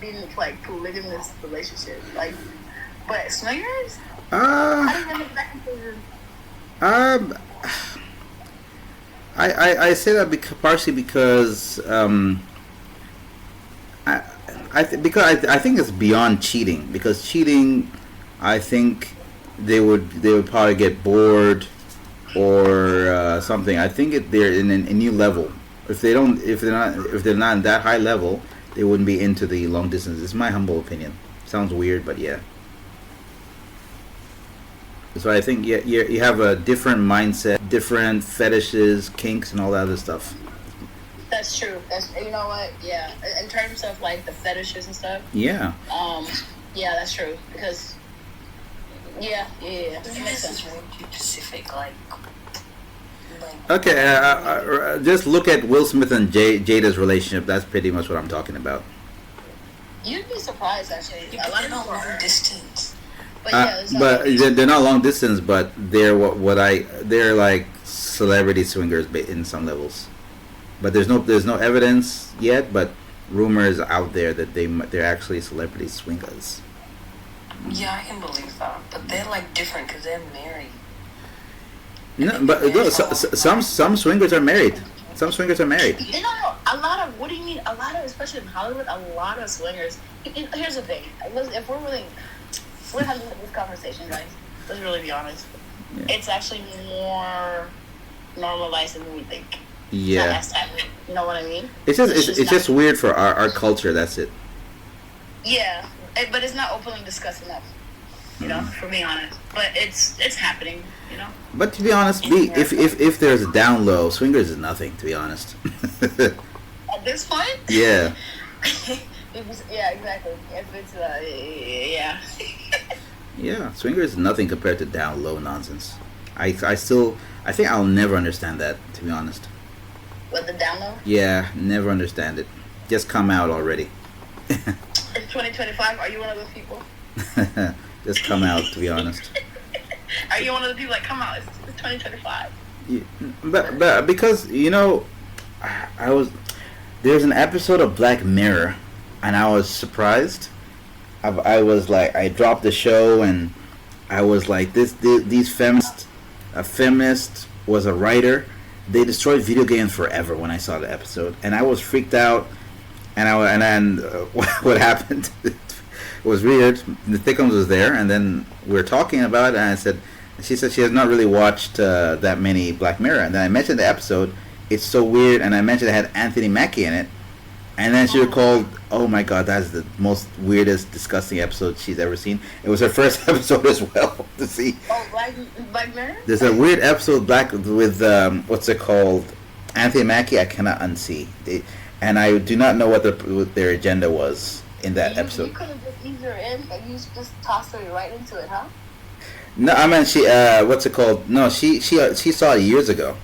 be in like polygamous relationship. Like, but swingers? How do you get into that conclusion? I say that partially because I think it's beyond cheating, because cheating, I think they would probably get bored or something. I think they're in a new level. If they're not in that high level, they wouldn't be into the long distance. It's my humble opinion. Sounds weird, but yeah. So I think you have a different mindset, different fetishes, kinks, and all that other stuff. That's true. You know what? Yeah. In terms of like the fetishes and stuff. Yeah. Yeah, that's true. Because. Yeah. It makes sense. This is way too specific. Like. Okay. Just look at Will Smith and Jada's relationship. That's pretty much what I'm talking about. You'd be surprised, actually. A lot of people are long distance. But they're not long distance, but they're they're like celebrity swingers in some levels. But there's no evidence yet. But rumors out there that they're actually celebrity swingers. Yeah, I can believe that. But they're like different because they're married. No, but no, some swingers are married. Some swingers are married. You know, a lot of, what do you mean? A lot of, especially in Hollywood, a lot of swingers. Here's the thing. If we're having this conversation, guys, let's really be honest. Yeah. It's actually more normalized than we would think. Yeah. Not as taboo, you know what I mean? It's just weird for our culture. That's it. Yeah, but it's not openly discussed enough. You know, for me honest. But it's happening. You know. But to be honest, if there's a down low, swingers is nothing. To be honest. At this point. Yeah. Yeah, exactly. If it's yeah. Yeah, swingers is nothing compared to down low nonsense. I think I'll never understand that. To be honest. What, the down low? Yeah, never understand it. Just come out already. In 2025, are you one of those people? Just come out, to be honest. Are you one of the people that come out? It's 2025. Yeah, but because there's an episode of Black Mirror, and I was surprised. I was like, I dropped the show, and I was like, these feminists, a feminist was a writer. They destroyed video games forever when I saw the episode, and I was freaked out. And what happened? It was weird. The Thickums was there, and then we were talking about it, and she said she has not really watched that many Black Mirror. And then I mentioned the episode. It's so weird, and I mentioned it had Anthony Mackie in it. And then she recalled, oh my god, that's the most weirdest, disgusting episode she's ever seen. It was her first episode as well to see. Oh, Black Mirror? There's a weird episode with what's it called? Anthony Mackie. I cannot unsee. And I do not know what their agenda was in that episode. You could have just eased her in, and you just tossed her right into it, huh? No, I mean she. What's it called? No, she saw it years ago.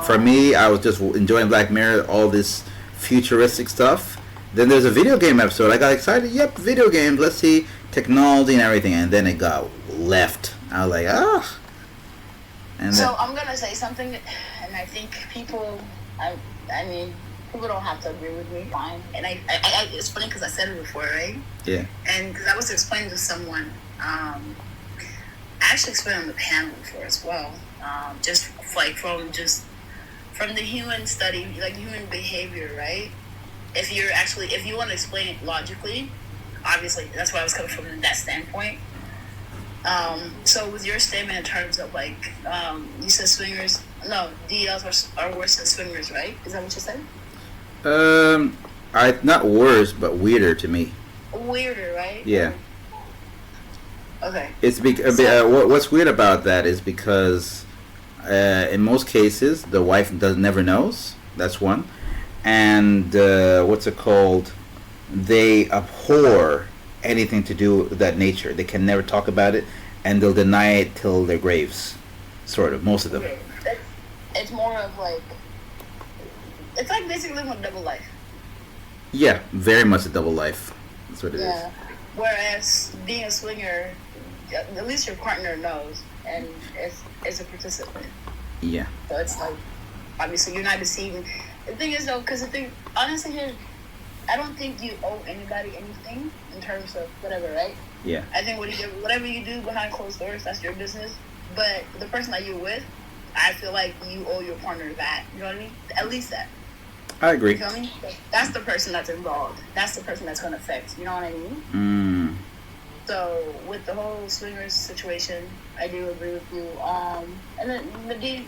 For me, I was just enjoying Black Mirror, all this futuristic stuff. Then there's a video game episode. I got excited. Yep, video games. Let's see technology and everything. And then it got left. I was like, ah. And so I'm gonna say something, and I think people. I mean, people don't have to agree with me. Fine. And I it's funny because I said it before, right? Yeah. And because I was explaining to someone. I actually explained on the panel before as well. Just like from the human study, like human behavior, right? If you want to explain it logically, obviously that's why I was coming from that standpoint. So with your statement in terms of like, you said swingers, no, DLs are worse than swingers, right? Is that what you said? Not worse, but weirder to me. Weirder, right? Yeah. Okay. It's what's weird about that is because in most cases the wife never knows. That's one, and what's it called? They abhor anything to do with that nature. They can never talk about it, and they'll deny it till their graves. Sort of, most of them. Okay. It's more of like, it's like basically living a double life. Yeah, very much a double life. That's what it is. Whereas being a swinger, at least your partner knows, and it's a participant. Yeah. So it's like, obviously you're not deceiving. The thing is though, because honestly here, I don't think you owe anybody anything in terms of whatever, right? Yeah. I think whatever you do behind closed doors, that's your business. But the person that you're with, I feel like you owe your partner that. You know what I mean? At least that. I agree. You feel me? That's the person that's involved. That's the person that's going to affect. You know what I mean? Mm. So with the whole swingers situation, I do agree with you. And then the deal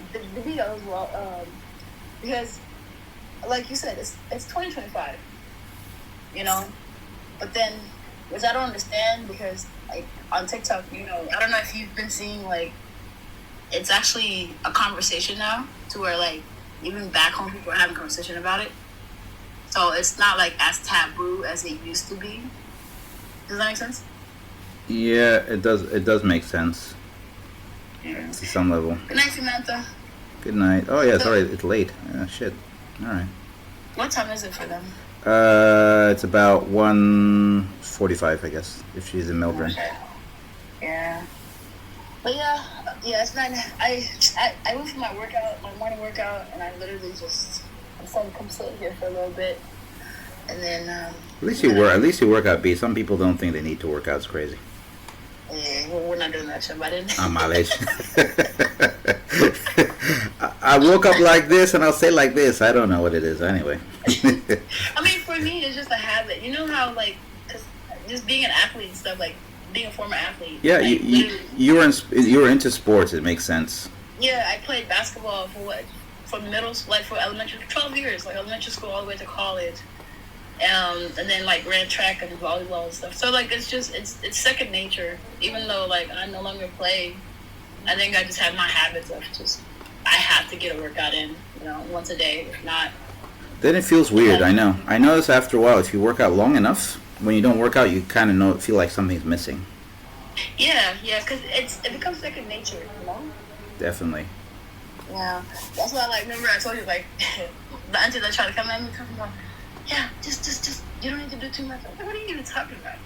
as well, because like you said, it's 2025. You know, but then, which I don't understand because like on TikTok, you know, I don't know if you've been seeing like, it's actually a conversation now to where like even back home people are having a conversation about it. So it's not like as taboo as it used to be. Does that make sense? Yeah, it does. It does make sense. Yeah. To some level. Good night, Samantha. Good night. Oh yeah, sorry, it's late. Shit. All right. What time is it for them? It's about 1:45, I guess, if she's in Melbourne. Okay. Yeah. But yeah, it's not. I went for my morning workout, and I literally just, I'm starting to come sit here for a little bit. And then At least you work out, B. Some people don't think they need to work out. It's crazy. yeah, well, we're not doing that shit. But I didn't. Malay. I woke up like this and I'll say like this. I don't know what it is anyway. I mean, for me, it's just a habit. You know how like, cause just being an athlete and stuff, like being a former athlete. Yeah, like, you were into sports. It makes sense. Yeah, I played basketball for what? For middle, like for elementary, 12 years, like elementary school all the way to college. And then like ran track and volleyball and stuff. So like it's second nature. Even though like I no longer play, I think I just have my habits of just I have to get a workout in, once a day. If not, then it feels weird. I know. I notice after a while, if you work out long enough, when you don't work out, you kind of feel like something's missing. Yeah, because it becomes second nature, Definitely. Yeah, that's why like remember I told you like the auntie that tried to come at me talking about. Yeah, just you don't need to do too much. Like, what are you even talking about?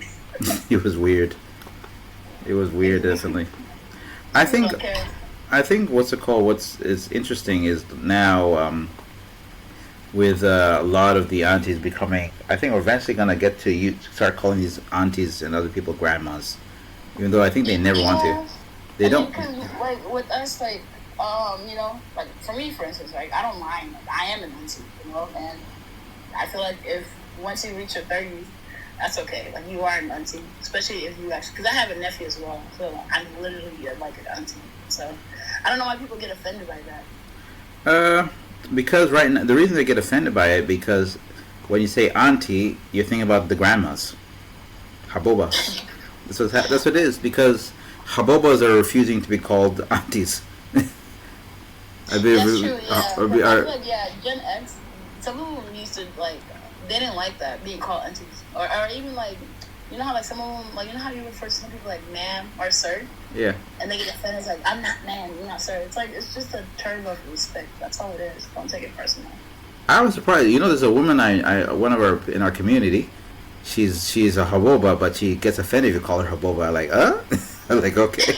It was weird. It was weird, definitely. I think what's it called? What's interesting is now with a lot of the aunties becoming. I think we're eventually gonna get to start calling these aunties and other people grandmas, even though I think they never want to. They don't. Because like with us, like like for me, for instance, like I don't mind. Like, I am an auntie, and I feel like if once you reach your 30s, that's okay. Like you are an auntie, especially if you actually. Because I have a nephew as well, so I'm literally like an auntie. So I don't know why people get offended by that. Because right now the reason they get offended by it because when you say auntie, you're thinking about the grandmas, haboba. That's what it is because habobas are refusing to be called aunties. That's true. Yeah, I feel like Gen X. Some of them used to like they didn't like that being called aunties or even like how like some of them like how you refer to some people like ma'am or sir. Yeah. And they get offended. It's like I'm not ma'am, you're not sir. It's like it's just a term of respect. That's all it is. Don't take it personal. I was surprised. There's a woman one of our in our community. She's a haboba, but she gets offended if you call her haboba. Like, I'm like, okay.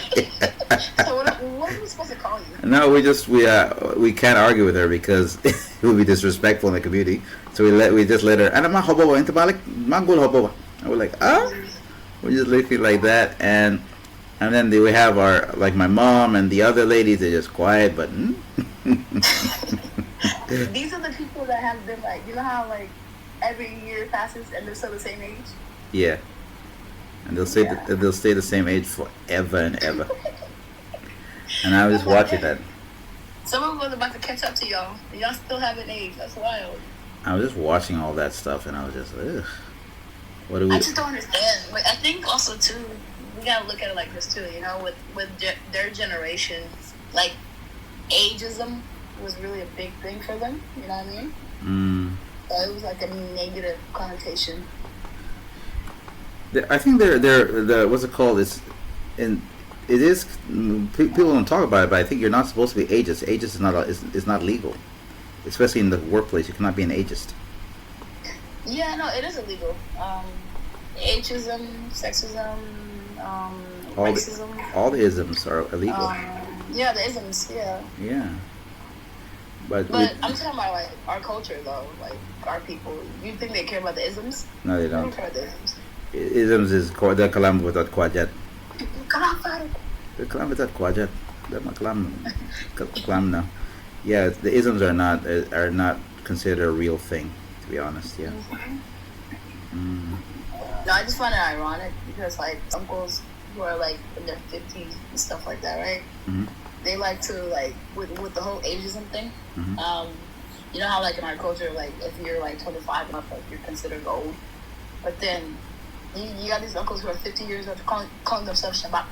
So what are we supposed to call you? No, we can't argue with her because it would be disrespectful in the community. So we just let her. And I'm a haboba, into malik, mangul haboba. And we're like, we're just looking like that, and then we have our like my mom and the other ladies. They're just quiet, but. These are the people that have been like, how like every year passes and they're still the same age. Yeah. And they'll stay the same age forever and ever. And I was just watching that. Some of them are about to catch up to y'all. And y'all still haven't aged. That's wild. I was just watching all that stuff, and I was just, ugh. What do we? I just don't understand. But I think also too, we gotta look at it like this too. With their generation, like ageism was really a big thing for them. You know what I mean? Mm. So it was like a negative connotation. I think they're what's it called? It is people don't talk about it, but I think you're not supposed to be ageist. Ageist is not legal, especially in the workplace. You cannot be an ageist. Yeah, no, it is illegal. Ageism, sexism, racism. All the isms are illegal. Yeah, the isms. Yeah. Yeah. But I'm talking about like our culture though, like our people. You think they care about the isms? No, they don't. They don't care about the isms. Isms is the kalam without kwajat. Kalam The kalam without kwajat. The kalam now. Yeah, the isms are not considered a real thing, to be honest. Yeah. Mm. No, I just find it ironic because like uncles who are like in their 50s and stuff like that, right? Mm-hmm. They like to like with the whole ageism thing. Mm-hmm. You know how like in our culture, like if you're like 25 and up, like you're considered old. But then you got these uncles who are 50 years old calling themselves Shabbat.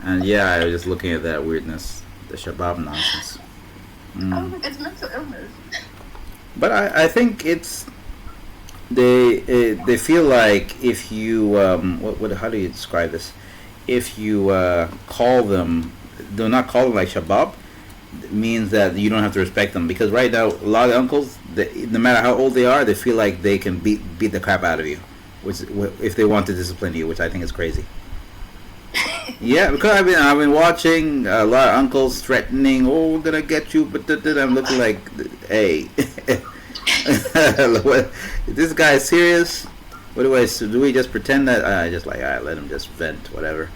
And yeah, I was just looking at that weirdness, the Shabab nonsense. Mm. It's mental illness. But I think it's they feel like if you how do you describe this? If you call them, do not call them like Shabab, means that you don't have to respect them, because right now a lot of uncles, no matter how old they are, they feel like they can beat the crap out of you, which if they want to discipline you, which I think is crazy. Yeah, because I've been watching a lot of uncles threatening, "Oh, we're gonna get you," but I'm looking like, "Hey, what, is this guy serious? What do I do? We just pretend that I just like I let him just vent, whatever.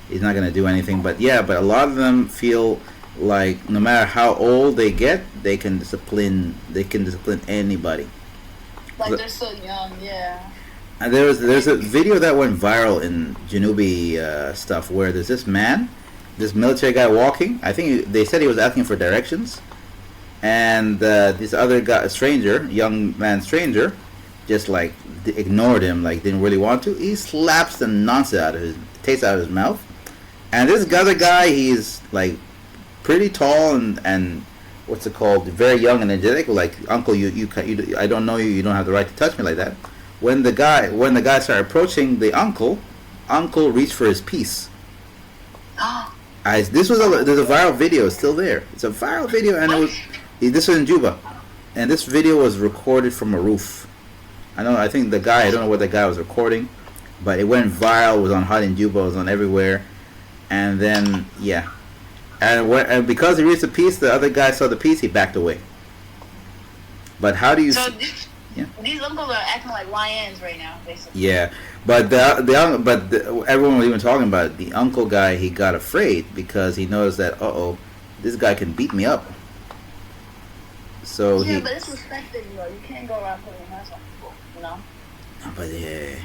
He's not gonna do anything." But yeah, but a lot of them feel like no matter how old they get, they can discipline. They can discipline anybody. Like they're so young, yeah. And there's a video that went viral in Janubi stuff where there's this man, this military guy walking. I think they said he was asking for directions, and this other guy, a stranger, young man stranger, just like ignored him, like didn't really want to. He slaps the nonsense out of his taste out of his mouth, and this other guy, he's like pretty tall and what's it called, very young and energetic. Like, uncle, you I don't know you. You don't have the right to touch me like that. When the guy started approaching the uncle reached for his piece. There's a viral video. It's still there. It's a viral video, and this was in Juba, and this video was recorded from a roof. I think I don't know what the guy was recording, but it went viral. It was on Hot in Juba. It was on everywhere, and then yeah, and because he reached the piece, the other guy saw the piece. He backed away. But how do you? Yeah. These uncles are acting like YNs right now, basically. Yeah, but everyone was even talking about it. The uncle guy. He got afraid because he noticed that this guy can beat me up. So yeah, but it's respected, you know. You can't go around putting your hands on people, you know. But yeah,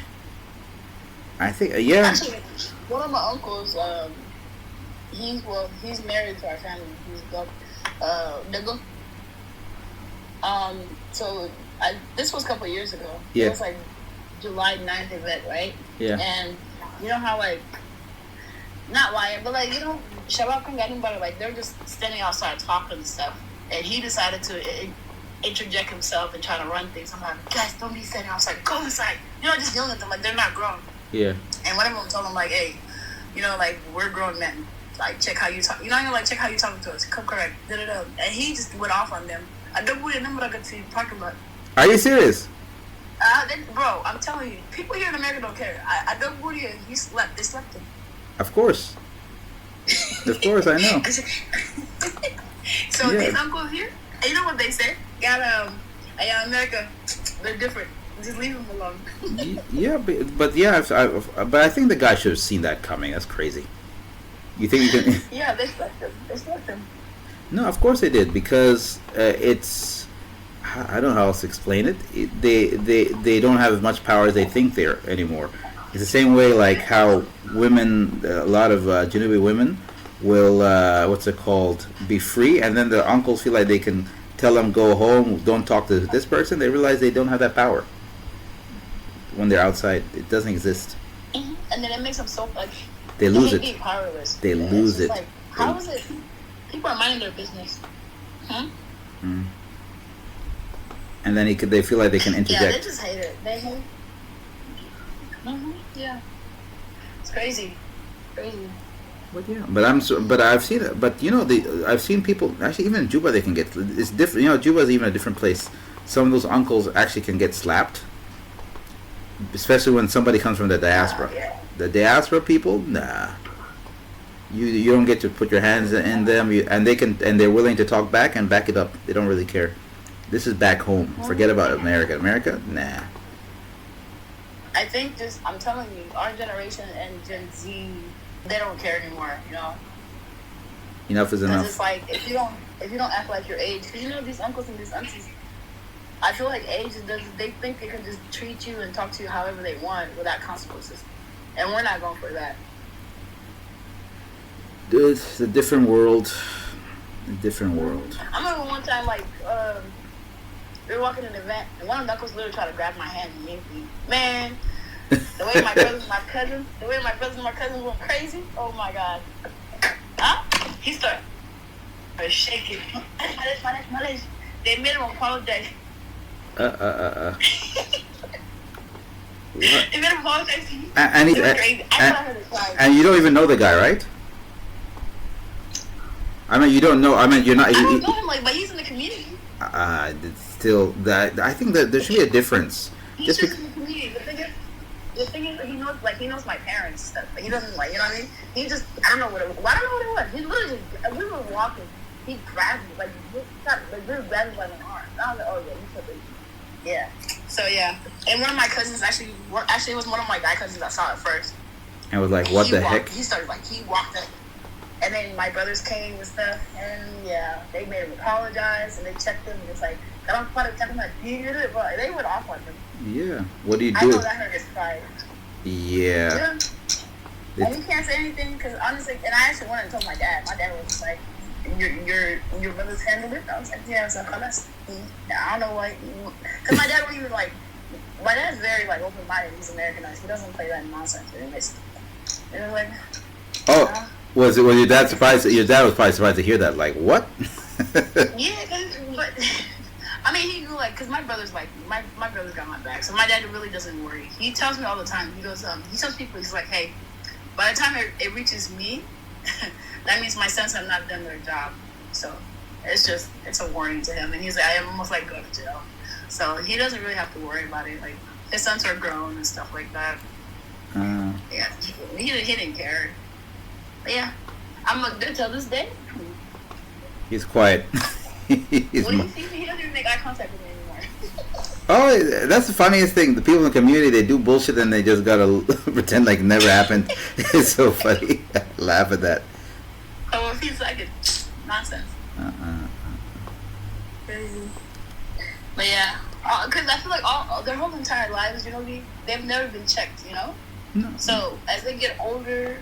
I think yeah. Actually, one of my uncles, he's married to our family. He's Nigga. So this was a couple of years ago. Yeah. It was like July 9th event, right? Yeah. And you know how like, not YN, but like, you know, Shabab Kanganim, but like they're just standing outside talking and stuff. And he decided to interject himself and try to run things. I'm like, guys, don't be standing outside. Go inside. You know, just yelling at them like they're not grown. Yeah. And one of them told him like, hey, you know, like we're grown men. Like check how you talk. You know, I'm like check how you talking to us. Come correct. Da-da-da. And he just went off on them. I don't believe them, but I got to parking lot. Are you serious? Bro, I'm telling you, people here in America don't care. I don't believe it. They slept him. Of course. Of course, I know. So these uncles here, and you know what they say? Got America, they're different. Just leave them alone. Yeah, but yeah, but I think the guy should have seen that coming. That's crazy. You think you can? Yeah, they slept him. They slept him. No, of course they did, because it's, I don't know how else to explain it. They don't have as much power as they think they're anymore. It's the same way like how women, a lot of Janubi women will be free, and then their uncles feel like they can tell them go home, don't talk to this person. They realize they don't have that power when they're outside. It doesn't exist. Mm-hmm. And then it makes them so like they lose it. Being powerless. They lose it. Like, how is it? People are minding their business. Huh? Mm. And then they feel like they can interject. Yeah, they just hate it. They hate. Mm-hmm. Yeah. It's crazy. Crazy. But yeah, but I've seen it. But you know, I've seen people actually even in Juba they can get. It's different. You know, Juba is even a different place. Some of those uncles actually can get slapped, especially when somebody comes from the diaspora. Yeah. The diaspora people, nah. You don't get to put your hands in them, and they're willing to talk back and back it up. They don't really care. This is back home. Forget about America. America, nah. I think I'm telling you, our generation and Gen Z, they don't care anymore. You know. Enough is enough. It's like if you don't act like your age, because you know these uncles and these aunties. I feel like age they think they can just treat you and talk to you however they want without consequences, and we're not going for that. It's a different world. A different world. I remember one time, like, we were walking in an event, and one of the uncles literally tried to grab my hand and yank me. Man, the way my brothers and my cousins went crazy. Oh my God. Huh? He started shaking. Malej. They made him apologize. What? They made him apologize. And it was crazy. And you don't even know the guy, right? I mean, you don't know. I mean, you're not. I don't know him, like, but he's in the community. Still, that I think that there should be a difference. He's just in the community. The thing is, the thing is, he knows my parents stuff, but he doesn't like, you know what I mean? He just, I don't know what it was. I don't know what it was. He literally just, we were walking. He grabbed me, really grabbed me by my arm. I was like, oh yeah, you took it. Yeah. So yeah, and one of my cousins actually it was one of my guy cousins that saw it first. And was like, what the heck? He started he walked up, and then my brothers came and stuff, and yeah, they made him apologize, and they checked him, and it's like, I don't want to tell him like, you did it, but they went off on him. Yeah. What do you do? I know that hurt his pride. Yeah. And he can't say anything because honestly, and I actually went and told my dad. My dad was just like, your brothers handled it. I was like, yeah. I was like, oh, that's. I don't know why. Because my dad wasn't even like. My dad's very like open-minded. He's Americanized. He doesn't play that nonsense. Anyways, they were like. Oh, was your dad surprised? Your dad was probably surprised to hear that. Like, what? Yeah, but I mean, he knew like, cause my brother's like, my brother's got my back, so my dad really doesn't worry. He tells me all the time. He goes, he tells people, he's like, hey, by the time it reaches me, that means my sons have not done their job. So it's a warning to him, and he's like, I almost like go to jail. So he doesn't really have to worry about it. Like his sons are grown and stuff like that. Yeah, he didn't care. But yeah, I'm a good till this day. He's quiet. When he sees me, he doesn't even make eye contact with me anymore. Oh, that's the funniest thing. The people in the community, they do bullshit and they just gotta pretend like it never happened. It's so funny. I laugh at that. Oh, if he's like nonsense. Crazy. But yeah, because I feel like all their whole entire lives, they've never been checked, No. So as they get older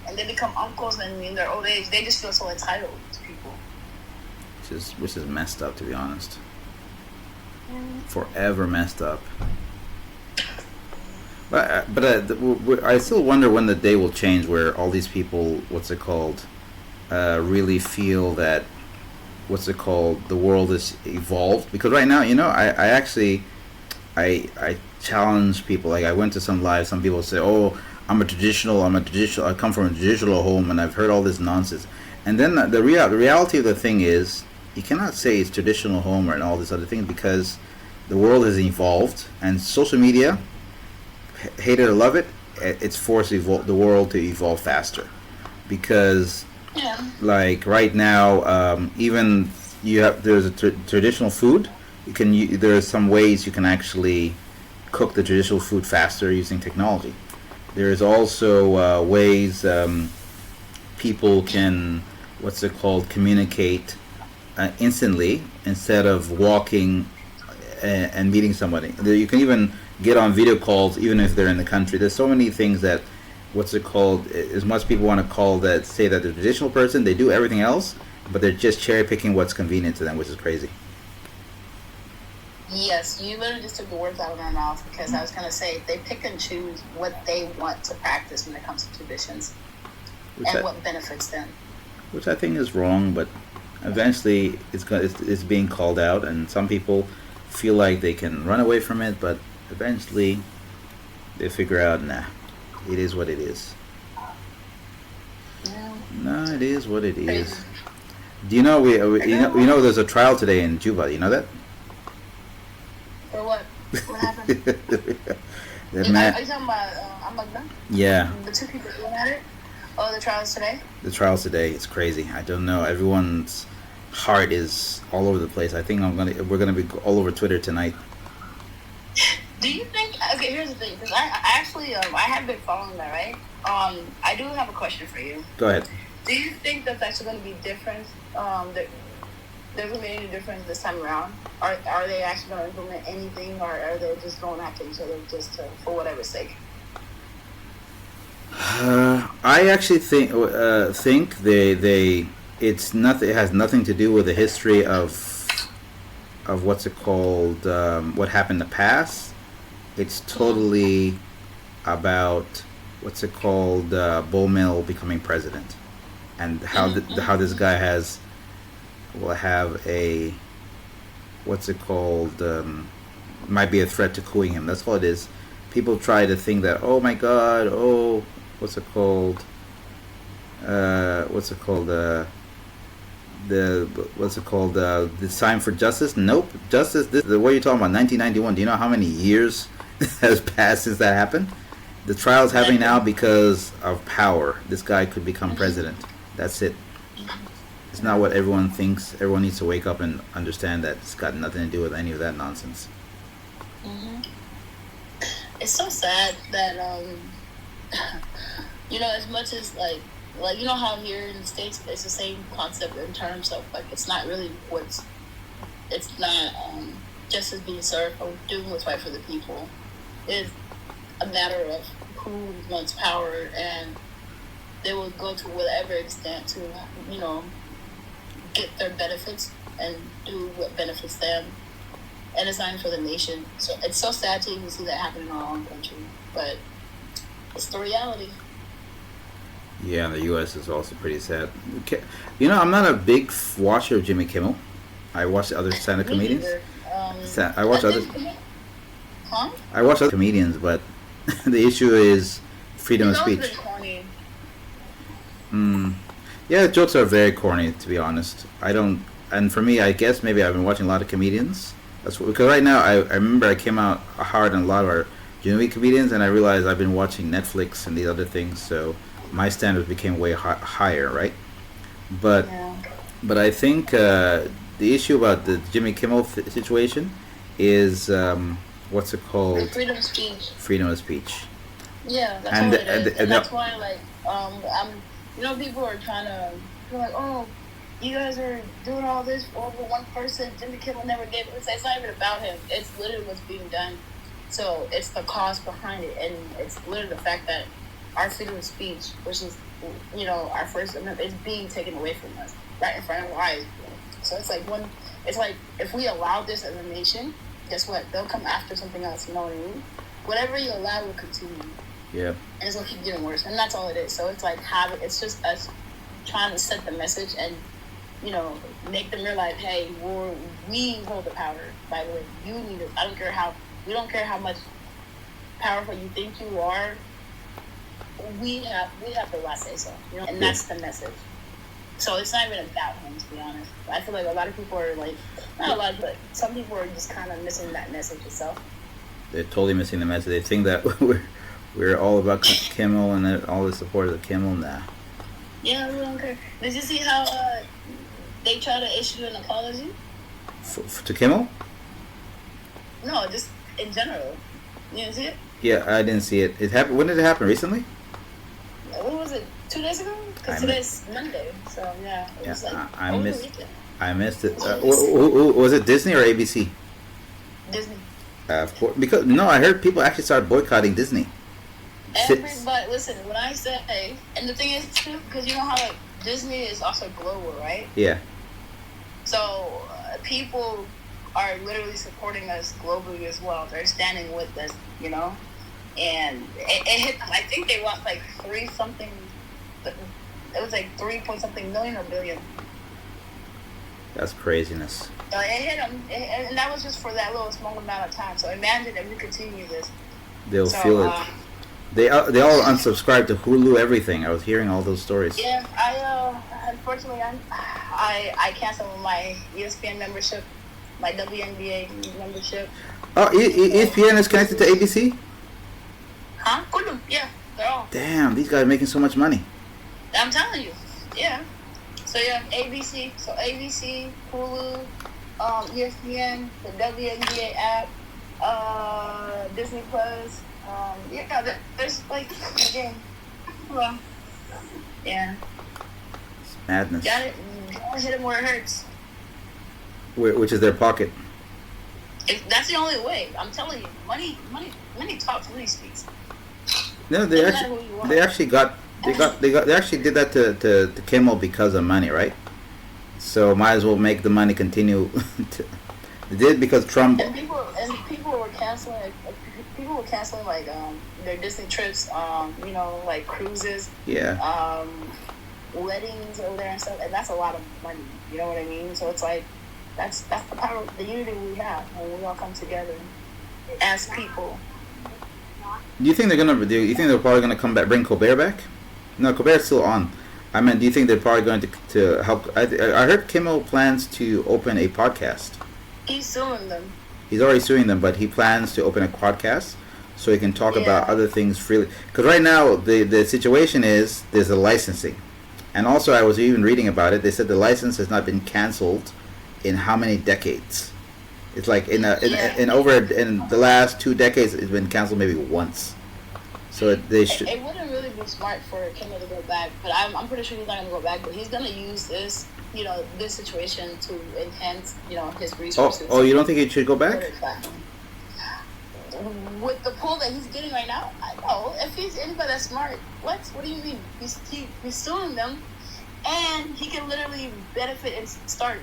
and they become uncles and in their old age, they just feel so entitled to people. Which is messed up, to be honest. Forever messed up. But I still wonder when the day will change where all these people, really feel that, the world is evolved. Because right now, I challenge people. Like I went to some live, some people say, oh, I come from a traditional home and I've heard all this nonsense. And then the reality of the thing is, you cannot say it's traditional home and all this other thing because the world has evolved and social media, hate it or love it, it's forced the world to evolve faster. Because like right now, even there's a traditional food. There are some ways you can actually cook the traditional food faster using technology. There is also ways people can communicate instantly instead of walking and meeting somebody. You can even get on video calls even if they're in the country. There's so many things that as much people want to say that they're a traditional person, they do everything else, but they're just cherry picking what's convenient to them, which is crazy. Yes, you literally just took the words out of my mouth because I was going to say they pick and choose what they want to practice when it comes to traditions what benefits them. Which I think is wrong, but eventually it's being called out, and some people feel like they can run away from it, but eventually they figure out, nah, it is what it is. Yeah. No, it is what it is. Do you know there's a trial today in Juba? You know that? For what? What happened? Are you talking about Amagna? Yeah. The two people who had it? Oh, the trials today? The trials today. It's crazy. I don't know. Everyone's heart is all over the place. I think we're gonna be all over Twitter tonight. Do you think? Okay, here's the thing. Because I actually I have been following that, right? I do have a question for you. Go ahead. Do you think that's actually going to be different? There's going to be any difference this time around? Are they actually going to implement anything, or are they just going after each other for whatever's sake? I actually think it's nothing. It has nothing to do with the history of what happened in the past. It's totally about Bull Mill becoming president, and how this guy will have a might be a threat to cooing him. That's all it is. People try to think that, oh my God, the sign for justice. Nope, justice. What are you talking about? 1991. Do you know how many years has passed since that happened? The trial's happening now because of power. This guy could become president. That's it. It's not what everyone thinks. Everyone needs to wake up and understand that it's got nothing to do with any of that nonsense. It's so sad that as much as like you know how here in the States it's the same concept in terms of like it's not justice being served or doing what's right for the people. It's a matter of who wants power, and they will go to whatever extent to get their benefits and do what benefits them, and it's not even for the nation. So it's so sad to even see that happen in our own country, but it's the reality. Yeah, the U.S. is also pretty sad. I'm not a big watcher of Jimmy Kimmel. I watch the other stand-up comedians. I watch other comedians, but the issue is freedom of speech. Yeah, the jokes are very corny, to be honest. And for me, I guess maybe I've been watching a lot of comedians. Because right now, I remember I came out hard on a lot of our genuine comedians, and I realized I've been watching Netflix and these other things, so my standards became way higher, right? But I think the issue about the Jimmy Kimmel situation is what's it called? Freedom of speech. Freedom of speech. Yeah, that's what it is. And that's why, people are trying to be like, oh, you guys are doing all this over one person. Jimmy Kimmel never gave it. It's not even about him. It's literally what's being done. So it's the cause behind it, and it's literally the fact that our freedom of speech, which is, our First Amendment, is being taken away from us right in front of our eyes. So it's like if we allow this as a nation, guess what? They'll come after something else. You know what I mean? Whatever you allow will continue. Yeah. And it's gonna keep getting worse, and that's all it is. So it's like it's just us trying to set the message and make them realize, hey, we hold the power. By the way, you need it. We don't care how much powerful you think you are. We have the last say so, and that's the message. So it's not even about him, to be honest. I feel like a lot of people are like, not a lot, but some people are just kind of missing that message itself. They're totally missing the message. They think that we're all about Kimmel and all the supporters of Kimmel. Nah. Yeah, we don't care. Did you see how they try to issue an apology? To Kimmel? No, just in general. You didn't see it? Yeah, I didn't see it. It happened. When did it happen? Recently? What was it? 2 days ago? Because today's Monday. So yeah, it was like I over missed. the weekend. I missed it. Was it Disney or ABC? Disney. Of course, because I heard people actually started boycotting Disney. Everybody, listen. When I say, and the thing is too, because you know how like Disney is also global, right? Yeah. So people are literally supporting us globally as well. They're standing with us, and it hit them. I think they lost like 3 something. It was like 3 point something million or billion. That's craziness. It hit them, and that was just for that little small amount of time. So imagine if we continue this. They'll feel it. They all unsubscribed to Hulu, everything. I was hearing all those stories. Yeah, unfortunately I canceled my ESPN membership, my WNBA membership. Oh, ESPN is connected to ABC? Huh? Yeah, they're all. Damn, these guys are making so much money. I'm telling you, yeah. So you have ABC, Hulu, ESPN, the WNBA app, Disney Plus. There's like again. Well, yeah. It's madness. Got it. Hit them where it hurts. Which is their pocket. That's the only way. I'm telling you, money talks, money speaks. No, they actually did that to Kimmel because of money, right? So might as well make the money continue. They did because Trump. And people were canceling. People were canceling like their Disney trips, like cruises. Yeah. Weddings over there and stuff, and that's a lot of money. You know what I mean? So it's like that's the power, the unity we have when we all come together as people. Do you think they're probably gonna come back, bring Colbert back? No, Colbert's still on. I mean, do you think they're probably going to help? I heard Kimmel plans to open a podcast. He's suing them. He's already suing them, but he plans to open a podcast. so he can talk about other things freely. Because right now the situation is there's a licensing, and also I was even reading about it. They said the license has not been canceled in how many decades? It's like in the last 2 decades it's been canceled maybe once. So they should. It wouldn't really be smart for Kimmel to go back, but I'm pretty sure he's not going to go back. But he's going to use this, this situation to enhance, his resources. Oh, you don't think he should go back? With the pull that he's getting right now, I know. If he's anybody that's smart, what do you mean? He's suing them, and he can literally benefit and start.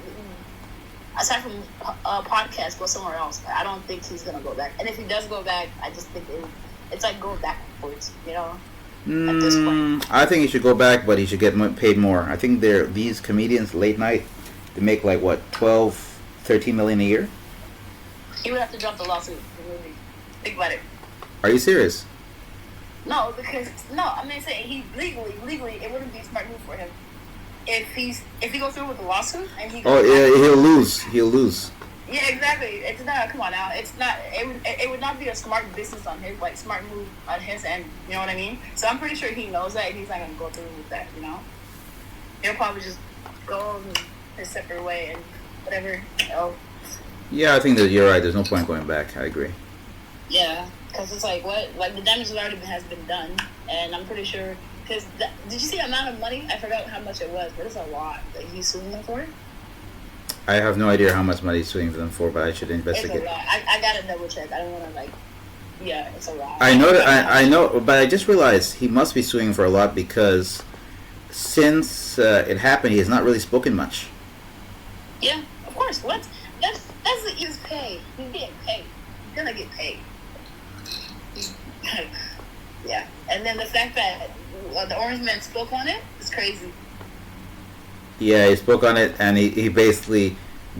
Aside from podcasts, go somewhere else. I don't think he's going to go back. And if he does go back, I just think it's like going backwards, at this point. I think he should go back, but he should get paid more. I think these comedians late night, they make like what, 12, 13 million a year? He would have to drop the lawsuit. Think about it. Are you serious? No, I'm saying he legally, it wouldn't be a smart move for him. If he goes through with the lawsuit and he goes he'll lose. Yeah, exactly. It's not. Come on now. It's not. It would not be a smart business on his smart move on his end. You know what I mean? So I'm pretty sure he knows that and he's not gonna go through with that. He'll probably just go his separate way and whatever. Yeah, I think that you're right. There's no point going back. I agree. Yeah, because it's like the damage has been done, and I'm pretty sure. Because did you see the amount of money? I forgot how much it was, but it's a lot that he's suing them for. I have no idea how much money he's suing them for, but I should investigate. It's a lot. I gotta double check. I don't want to yeah, it's a lot. I know that I know, but I just realized he must be suing for a lot because since it happened, he has not really spoken much. Yeah, of course. What? That's the easiest pay. He's getting paid. He's gonna get paid. Yeah, and then the fact that the Orange Man spoke on it is crazy. Yeah, he spoke on it, and he basically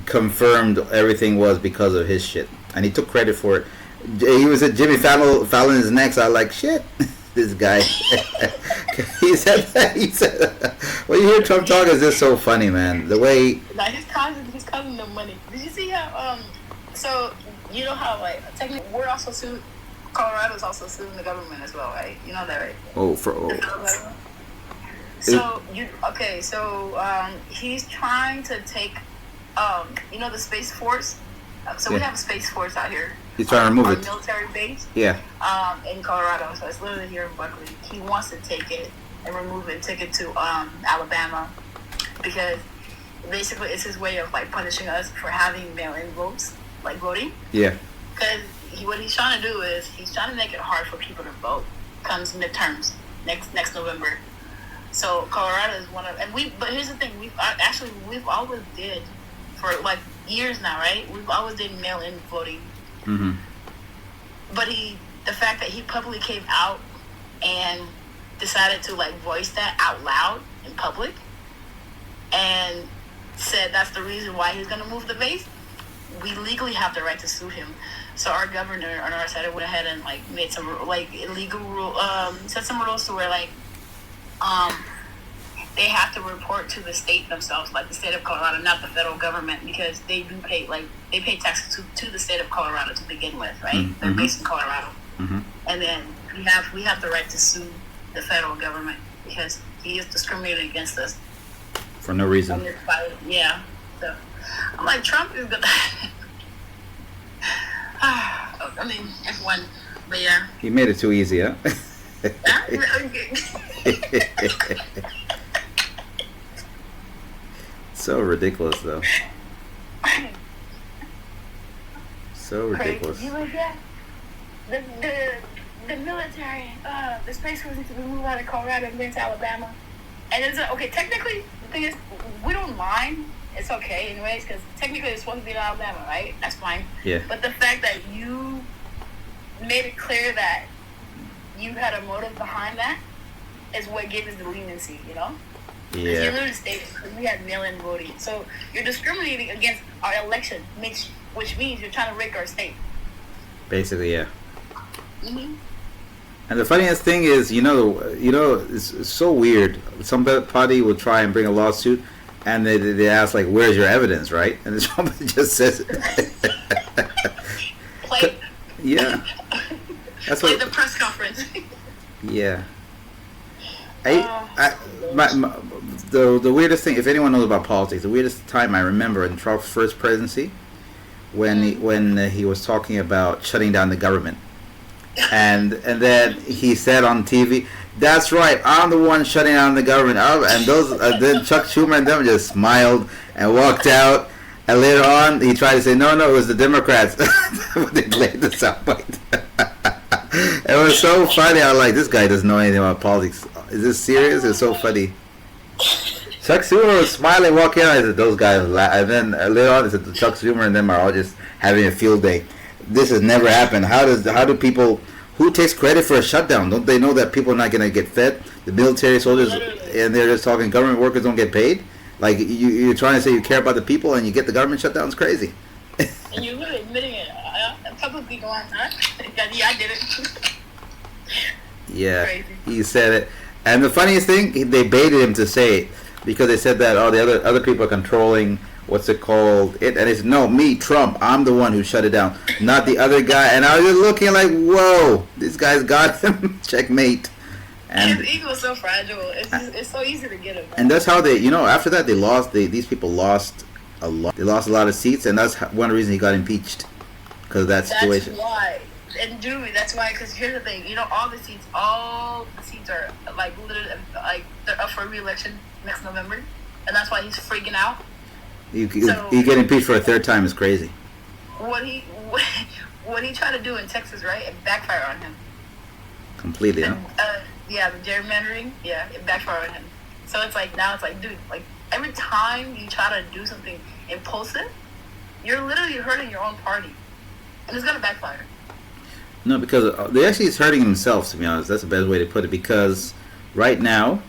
confirmed everything was because of his shit, and he took credit for it. He was at Jimmy Fallon's next. I was like, shit, this guy. He said that. He said, when you hear Trump talk, it's just so funny, man. The way. Like he's causing them money. Did you see how? So you know how technically we're also sued. Colorado's also suing the government as well, right? You know that, right? So he's trying to take, the Space Force. So we have a Space Force out here. He's trying to remove it. Military base. Yeah. In Colorado, so it's literally here in Buckley. He wants to take it and remove it, and take it to Alabama, because basically it's his way of punishing us for having mail-in votes, voting. Yeah. Because what he's trying to do is he's trying to make it hard for people to vote comes midterms next November. So Colorado is one of, but here's the thing, we've always did for years now, right? We've always did mail-in voting. Mm-hmm. But the fact that he publicly came out and decided to voice that out loud in public and said that's the reason why he's going to move the base, we legally have the right to sue him. So our governor on our side went ahead and made some illegal rule, set some rules to where they have to report to the state themselves, the state of Colorado, not the federal government, because they do pay they pay taxes to the state of Colorado to begin with, right? Mm-hmm. They're based in Colorado, mm-hmm. And then we have the right to sue the federal government because he is discriminating against us for no reason. Yeah, so I'm like, Trump is good. I mean, F1, but yeah. He made it too easy, huh? So ridiculous, though. So ridiculous. You like that? The military, the Space Force needs to be moved out of Colorado and been to Alabama. And it's okay. Technically, the thing is, we don't mind. It's okay, anyways, because technically it's supposed to be in Alabama, right? That's fine. Yeah. But the fact that you made it clear that you had a motive behind that is what gave us the leniency, Yeah. You literally stated we had mail-in voting, so you're discriminating against our election, which means you're trying to rig our state. Basically, yeah. Mm-hmm. And the funniest thing is, it's so weird. Some party will try and bring a lawsuit, and they ask where's your evidence, right? And somebody just says, Play. yeah. That's like what. the press conference. Yeah. The weirdest thing, if anyone knows about politics, the weirdest time I remember in Trump's first presidency, when he was talking about shutting down the government, and then he said on TV, "That's right, I'm the one shutting down the government." And those then Chuck Schumer and them just smiled and walked out. And later on, he tried to say, "No, it was the Democrats." They played the soundbite. It was so funny. I was like, "This guy doesn't know anything about politics. Is this serious?" It's so funny. Chuck Schumer was smiling, walking out. I said, "Those guys," and then later on, I said, "Chuck Schumer and them are all just having a field day. This has never happened. How do people? Who takes credit for a shutdown? Don't they know that people are not going to get fed? The military soldiers, and they're just talking. Government workers don't get paid. Like you're trying to say you care about the people, and you get the government shut down. It's crazy." And you're really admitting it. Publicly going, huh? Yeah, I did it. Yeah, Crazy. he said it. And the funniest thing, they baited him to say it because they said that the other people are controlling what's it called it, and it's no, me, Trump, I'm the one who shut it down, not the other guy. And I was just looking like, whoa, these guys got him. Checkmate. And his ego is so fragile. It's so easy to get him. And that's how they, after that they lost. These people lost a lot. They lost a lot of seats, and that's one reason he got impeached because of that situation. That's why. And dude, that's why. Because here's the thing. All the seats are like literally like they're up for re-election next November, and that's why he's freaking out. You get impeached for a third time is crazy. What he tried to do in Texas, right? It backfired on him. Completely, huh? Yeah, the gerrymandering. Yeah, it backfired on him. So it's like now it's like, dude, like every time you try to do something impulsive, you're literally hurting your own party, and it's gonna backfire. No, because they actually is hurting themselves. To be honest, that's the best way to put it. Because right now,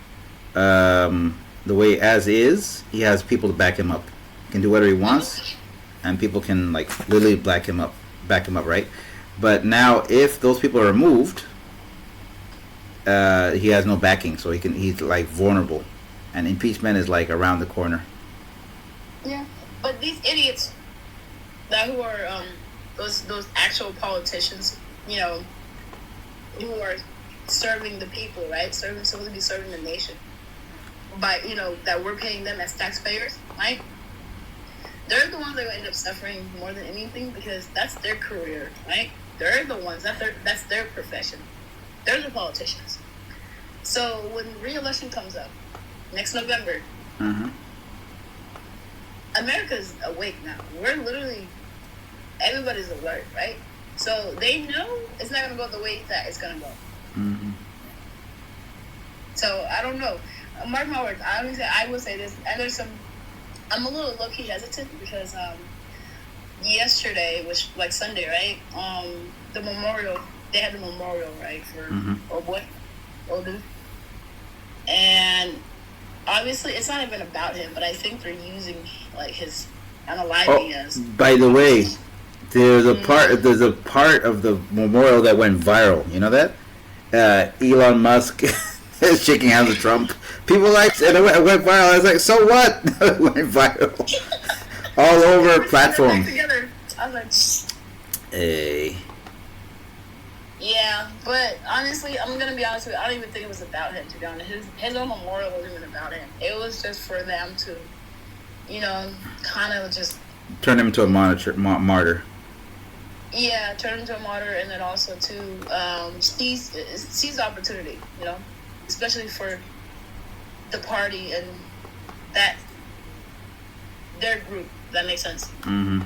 the way as is, he has people to back him up. He can do whatever he wants, and people can like literally back him up, right? But now, if those people are removed, he has no backing, so he's like vulnerable, and impeachment is like around the corner. Yeah, but these idiots who are those actual politicians, who are serving the people, right? Supposed to be serving the nation by that we're paying them as taxpayers, right? They're the ones that will end up suffering more than anything because that's their career, right? They're the ones that's their profession. They're the politicians. So when re-election comes up next November, America's awake now. We're literally, everybody's alert, right? So they know it's not going to go the way that it's going to go. Mm-hmm. So I don't know. Mark my words. I will say this. I'm a little low-key hesitant because yesterday, which like Sunday, right? The memorial, they had the memorial, right, for old dude. And obviously, it's not even about him, but I think they're using like his unaliving as. By the way, there's a part of the memorial that went viral. You know that? Elon Musk is shaking hands with Trump. People like, and it went viral. I was like, so what? It went viral all over platforms. I was like, hey. Yeah, but honestly, I'm gonna be honest with you. I don't even think it was about him. To be honest, his own memorial wasn't even about him. It was just for them to, kind of just turn him into a martyr. Yeah, turn him into a martyr, and then also to seize the opportunity. Especially for the party and their group. That makes sense. Mm-hmm.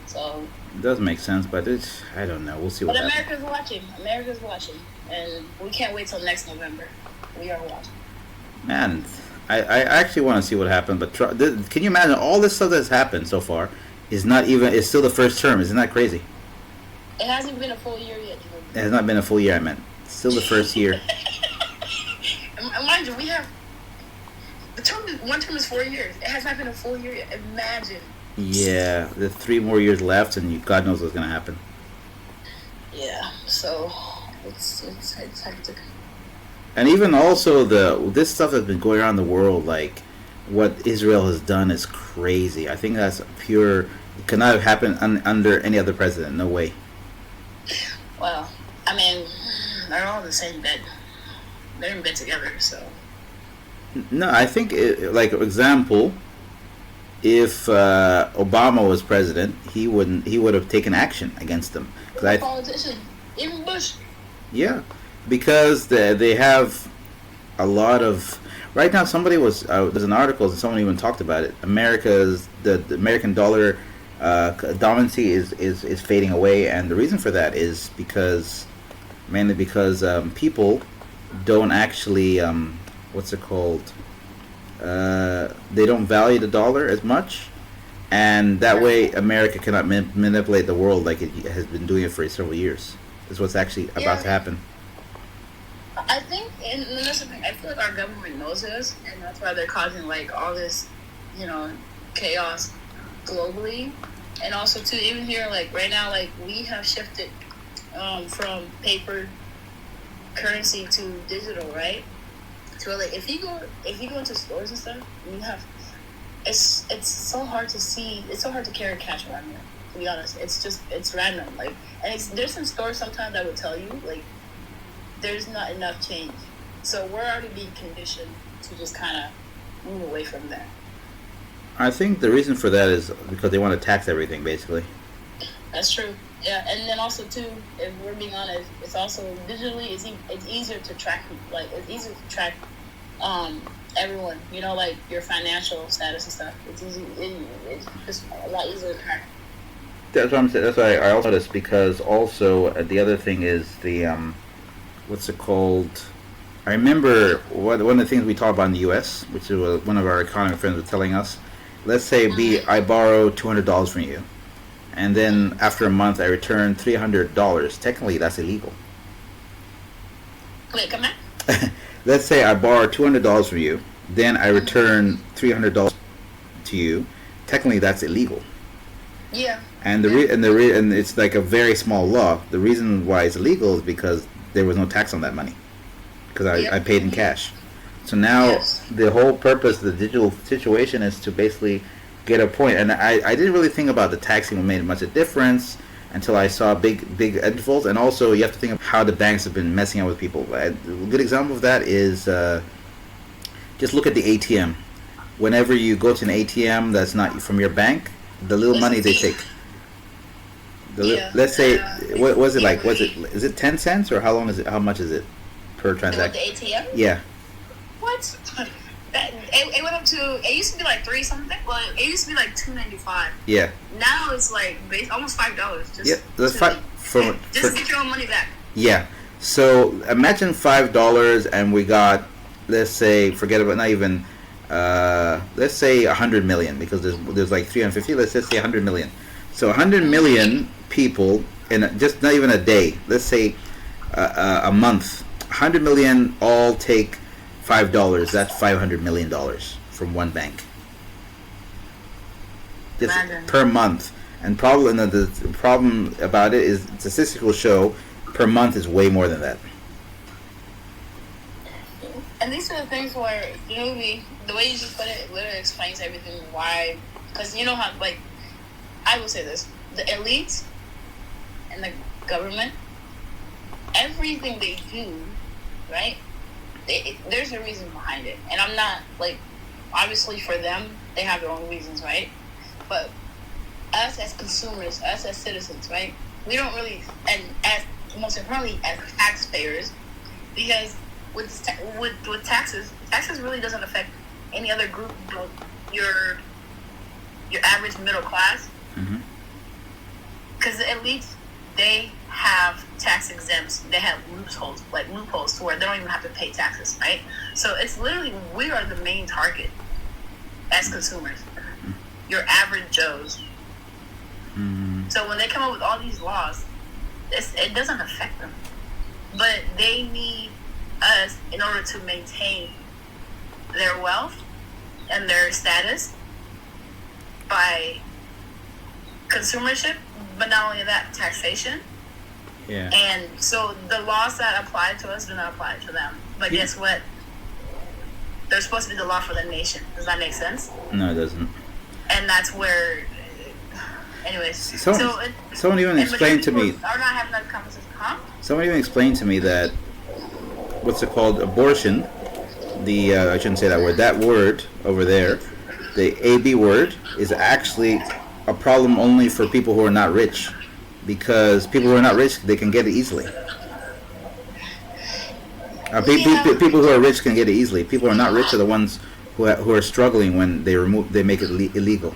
So. It does make sense, but I don't know. We'll see what happens. America's watching, and we can't wait till next November. We are watching. Man, I actually want to see what happens, but can you imagine all this stuff that's happened so far is still the first term. Isn't that crazy? It hasn't been a full year yet. It has not been a full year, I meant. Still the first year. And mind you, we have one term is 4 years. It has not been a full year yet. Imagine. Yeah, there's 3 more years left, and God knows what's gonna happen. Yeah, so it's hectic. And even also this stuff that's been going around the world, like what Israel has done, is crazy. I think that's pure. It could not have happened under any other president. No way. Well, are all in the same bed. They're in bed together, so. No, I think, like example, if Obama was president, he would have taken action against them. Politician, even Bush. Yeah, because they have a lot of. Right now, somebody was there's an article, and someone even talked about it. The American dollar dominancy is fading away, and the reason for that is mainly because people don't actually what's it called? They don't value the dollar as much, and that way America cannot manipulate the world like it has been doing it for several years. That's what's actually about to happen. I think, and that's the thing, I feel like our government knows this, and that's why they're causing like all this, chaos globally, and also too, even here, like right now, like we have shifted from paper currency to digital, right? So like if you go into stores and stuff, you have it's so hard to see. It's so hard to carry cash around here. To be honest, it's random. Like, and there's some stores sometimes that would tell you like there's not enough change. So we're already being conditioned to just kind of move away from that. I think the reason for that is because they want to tax everything, basically. That's true. Yeah, and then also too, if we're being honest, it's also digitally it's easier to track. Like it's easier to track everyone. Like your financial status and stuff. It's easy. It's just a lot easier to track. That's what I'm saying. That's why I also noticed, because also the other thing is the what's it called? I remember one of the things we talked about in the U.S., which is one of our economy friends was telling us. Let's say I borrow $200 from you, and then after a month I return $300. Technically, that's illegal. Wait, come on. Let's say I borrow $200 from you, then I return $300 to you. Technically, that's illegal. Yeah. And and it's like a very small law. The reason why it's illegal is because there was no tax on that money, because I paid in cash. So now the whole purpose of the digital situation is to basically get a point. And I didn't really think about the taxing made much of a difference until I saw big intervals. And also you have to think of how the banks have been messing up with people. A good example of that is just look at the ATM. Whenever you go to an ATM that's not from your bank, the little money they take. Let's say, what was it like? Is it 10 cents, or how much is it per transaction? The ATM? Yeah. What? It went up to. It used to be like $3 something. Well, it used to be like $2.95. Yeah. Now it's like almost $5. Yeah, that's $5 just get your own money back. Yeah. So imagine $5, and we got, let's say, forget about not even, let's say 100 million, because there's like 350. Let's just say 100 million. So 100 million people in just not even a day. Let's say a month. 100 million all take $5. That's $500 million from one bank. Just per month. And probably the problem about it is statistical show per month is way more than that. And these are the things where the movie, the way you just put it, literally explains everything why. Because you know how, like, I will say this: the elites and the government, everything they do, right? There's a reason behind it, and I'm not like, obviously for them they have their own reasons, right? But us as consumers, us as citizens, right? We don't really, and as most importantly as taxpayers, because with taxes really doesn't affect any other group, but your average middle class, because the elites, they have tax exempts, they have loopholes to where they don't even have to pay taxes, right? So it's literally, we are the main target as consumers, your average Joes. So when they come up with all these laws, it doesn't affect them, but they need us in order to maintain their wealth and their status by consumership, but not only that, taxation. Yeah. And so the laws that apply to us do not apply to them. But guess what? They're supposed to be the law for the nation. Does that make sense? No, it doesn't. And that's where, anyways. Someone even explained to me. Are not having that conversation, huh? Someone even explained to me that what's it called, abortion, the I shouldn't say that word. That word over there, the AB word, is actually a problem only for people who are not rich, because people who are not rich, they can get it easily. People who are rich can get it easily. People who are not rich are the ones who are struggling when they make it illegal.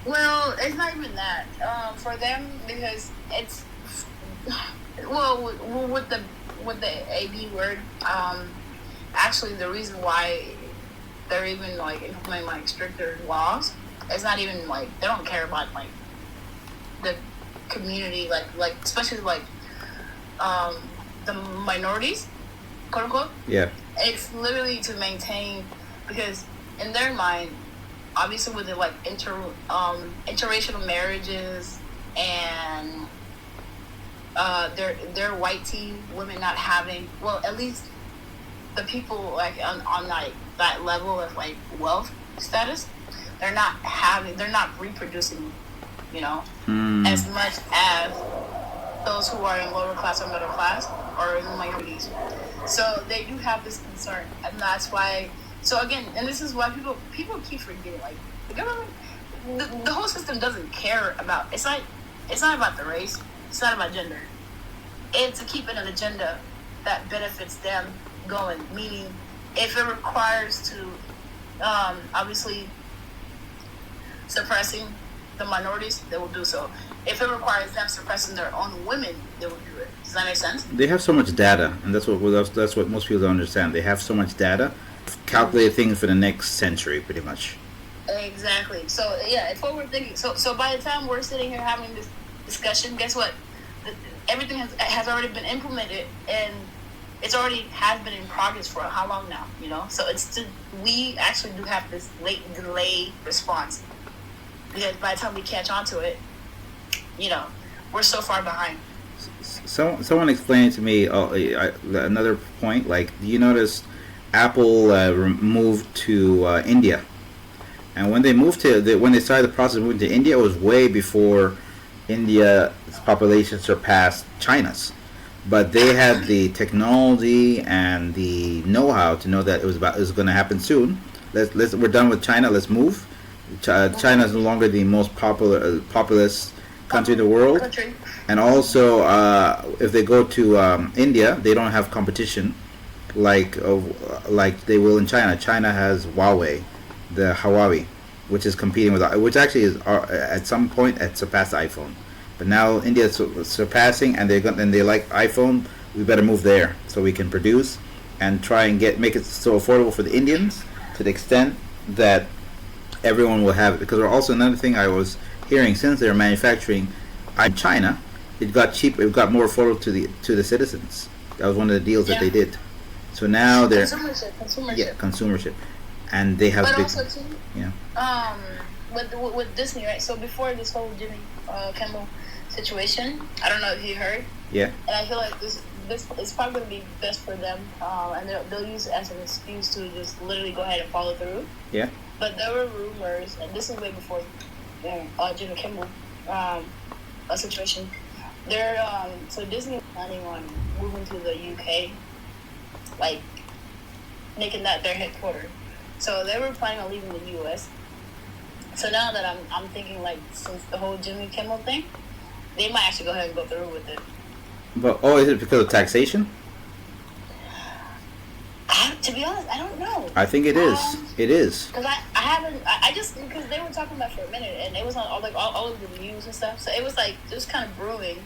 Well, it's not even that for them, because it's well with the AB word. Actually, the reason why they're even like implementing like stricter laws, it's not even like they don't care about like the community, like especially like the minorities, quote unquote. Yeah. It's literally to maintain, because in their mind, obviously with the like interracial marriages and their white teen women not having, well, at least the people like on like that level of like wealth status, they're not reproducing, you know, as much as those who are in lower class or middle class or in minorities. So they do have this concern, and that's why. So again, and this is why people keep forgetting, like the government, the whole system doesn't care about. It's not about the race. It's not about gender. It's to keep an agenda that benefits them going. Meaning, if it requires to, obviously, suppressing the minorities, they will do so. If it requires them suppressing their own women, they will do it. Does that make sense? They have so much data, and that's what most people don't understand. They have so much data, calculate things for the next century, pretty much. Exactly. So yeah, it's forward thinking. So by the time we're sitting here having this discussion, guess what? Everything has already been implemented, and it's already has been in progress for how long now? You know. So we actually do have this late delay response, because by the time we catch on to it, you know, we're so far behind. Someone explained to me another point. Like, do you notice Apple moved to India, and when they when they started the process of moving to India, it was way before India's population surpassed China's. But they had the technology and the know-how to know that it was going to happen soon. We're done with China. Let's move. China is no longer the most populous country in the world. And also, if they go to India, they don't have competition like they will in China. China has Huawei, which is competing with, which actually is at some point it surpassed iPhone. But now India is surpassing, and they like iPhone. We better move there so we can produce and try and make it so affordable for the Indians, to the extent that everyone will have it. Because also another thing I was hearing, since they're manufacturing in China, it got cheap. It got more affordable to the citizens. That was one of the deals that they did. So now they're consumership, and they have but big, also too, with Disney, right? So before this whole Jimmy Kimmel situation, I don't know if you heard. Yeah. And I feel like this is probably going to be best for them, and they'll use it as an excuse to just literally go ahead and follow through. Yeah. But there were rumors, and this is way before Jimmy Kimmel situation. So Disney is planning on moving to the UK, like making that their headquarters. So they were planning on leaving the US. So now that I'm thinking, like, since the whole Jimmy Kimmel thing, they might actually go ahead and go through with it. But is it because of taxation? To be honest, I don't know. I think it is. It is. Because I haven't. I just, because they were talking about it for a minute, and it was on all of the news and stuff. So it was like just kind of brewing.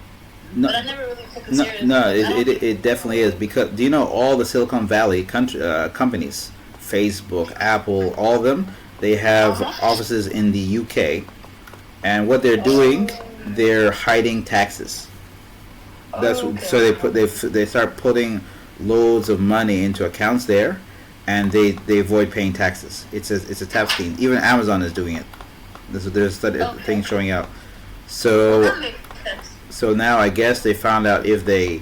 No, but I never really took it seriously. No, it definitely is, because do you know all the Silicon Valley companies, Facebook, Apple, all of them, they have offices in the UK, and what they're doing, they're hiding taxes. So they start putting loads of money into accounts there, and they avoid paying taxes. It's a tax scheme. Even Amazon is doing it. There's things showing out. So now I guess they found out if they,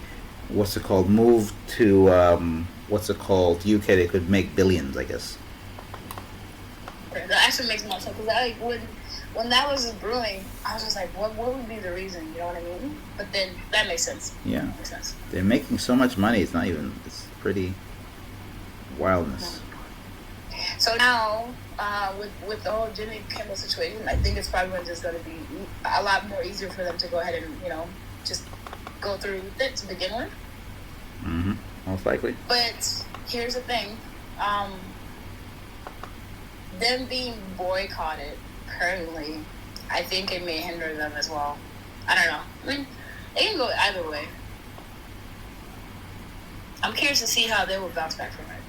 move to UK, they could make billions, I guess. That actually makes more sense because when that was brewing, I was just like, what would be the reason? You know what I mean? But then that makes sense. Yeah. Makes sense. They're making so much money. It's pretty wildness. So now, with the whole Jimmy Kimmel situation, I think it's probably just going to be a lot more easier for them to go ahead and just go through with it to begin with. Mm-hmm. Most likely. But here's the thing. Them being boycotted currently, I think it may hinder them as well. I don't know. I mean, it can go either way. I'm curious to see how they will bounce back from it.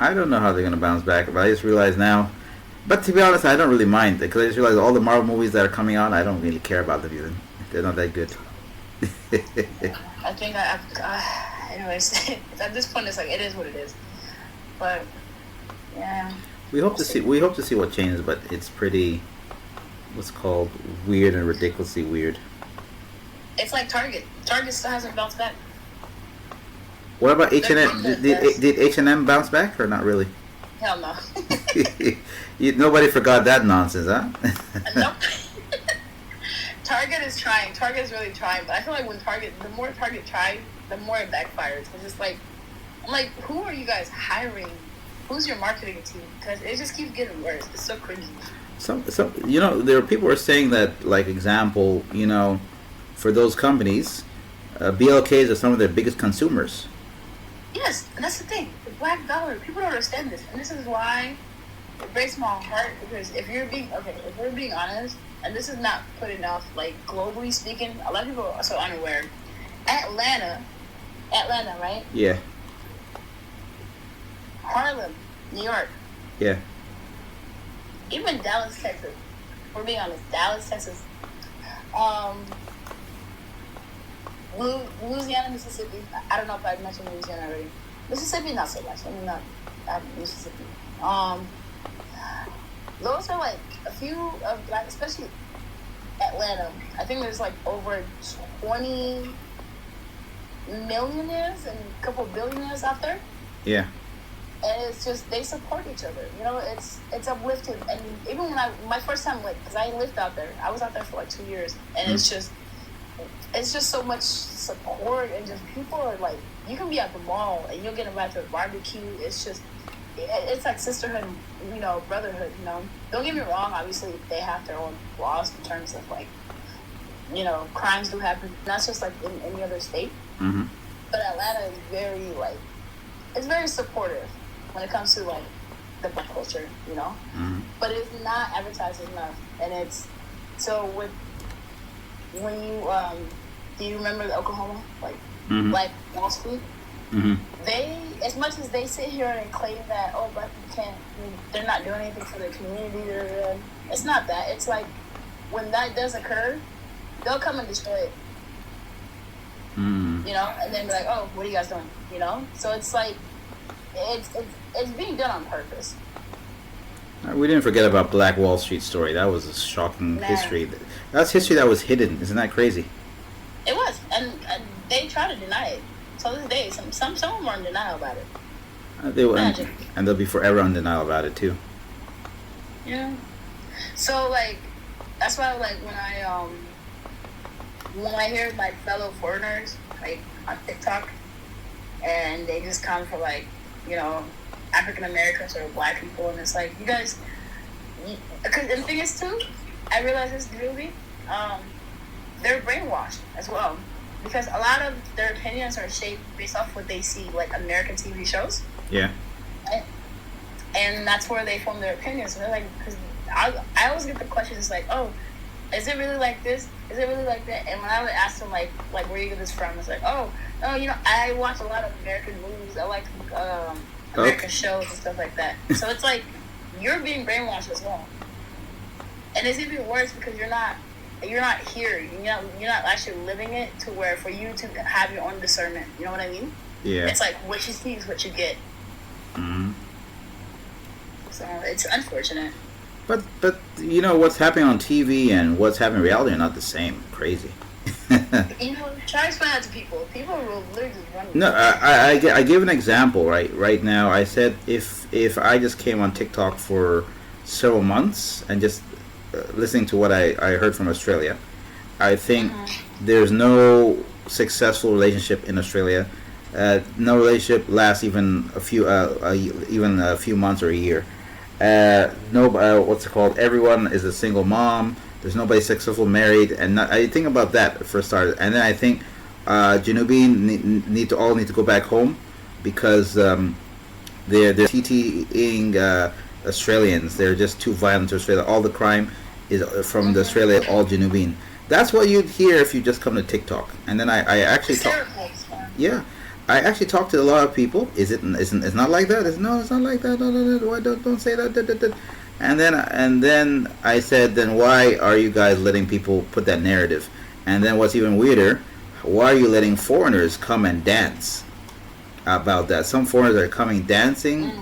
I don't know how they're going to bounce back, but I just realized now. But to be honest, I don't really mind because I just realized all the Marvel movies that are coming out, I don't really care about them even. They're not that good. I think anyways, at this point, it's like it is what it is. But yeah, we hope to see what changes, but it's pretty, what's called, weird and ridiculously weird. It's like Target. Target still hasn't bounced back. What about H&M? Did H&M bounce back or not really? Hell no. Nobody forgot that nonsense, huh? Nope. Target is trying. Target is really trying, but I feel like the more Target tries, the more it backfires. It's just like, I'm like, who are you guys hiring? Who's your marketing team? Because it just keeps getting worse. It's so cringy. So there are people who are saying that, like, example, for those companies, BLKs are some of their biggest consumers. Yes, and that's the thing. The black dollar. People don't understand this, and this is why it breaks my heart. Because if we're being honest, and this is not put enough, like globally speaking, a lot of people are so unaware. Atlanta, right? Yeah. Harlem, New York. Yeah. Even Dallas, Texas. If we're being honest, Dallas, Texas. Louisiana, Mississippi. I don't know if I mentioned Louisiana already. Mississippi, not so much. I mean, not Mississippi. Those are like a few of black, especially Atlanta. I think there's like over 20 millionaires and a couple billionaires out there. Yeah. And it's just, they support each other. It's uplifting. And even when my first time, like, because I lived out there, I was out there for like 2 years, and it's just so much support, and just people are like, you can be at the mall and you'll get invited to a barbecue. It's just, it's like sisterhood, brotherhood. Don't get me wrong. Obviously, they have their own laws in terms of like, crimes do happen. That's just like in any other state. Mm-hmm. But Atlanta is very it's very supportive when it comes to like the black culture, Mm-hmm. But it's not advertised enough, and it's so with. When you do you remember the Oklahoma, like Black Wall Street? Mm-hmm. They, as much as they sit here and claim that black people they're not doing anything for their community. It's not that. It's like when that does occur, they'll come and destroy it. Mm-hmm. And then be like, oh, what are you guys doing? So it's like it's being done on purpose. We didn't forget about Black Wall Street story. That was a shocking history. That's history that was hidden. Isn't that crazy? It was, and they try to deny it. So this day, some of them are in denial about it. They will, and they'll be forever in denial about it too. Yeah. So like, that's why like when I hear like fellow foreigners like on TikTok, and they just come for like African Americans or black people, and it's like, you guys, because the thing is too, I realize this really, they're brainwashed as well, because a lot of their opinions are shaped based off what they see like American TV shows. Yeah. Right? And that's where they form their opinions. And they're like, because I always get the questions like, oh, is it really like this? Is it really like that? And when I would ask them like where you get this from, it's like, oh, no, I watch a lot of American movies. I like American shows and stuff like that. So it's like you're being brainwashed as well, and it's even worse because you're not here. You're not actually living it to where for you to have your own discernment. You know what I mean? Yeah. It's like what you see is what you get. Mm-hmm. So it's unfortunate. But what's happening on TV and what's happening in reality are not the same. Crazy. You know, try to explain that to people. People will literally just run. No, I give an example right now. I said if I just came on TikTok for several months and just listening to what I heard from Australia, I think there's no successful relationship in Australia. No relationship lasts even a few months or a year. No, what's it called? Everyone is a single mom. There's nobody successful married, and I think about that for starters, and then I think Janubi need to go back home because they're TTing Australians. They're just too violent to Australia. All the crime is from the Australia, all Janubin. That's what you'd hear if you just come to TikTok. And then I actually talk. Yeah, I actually talked to a lot of people. It's not like that. It's not like that. No. Why don't say that. And then I said, then why are you guys letting people put that narrative? And then what's even weirder, why are you letting foreigners come and dance about that? Some foreigners are coming dancing,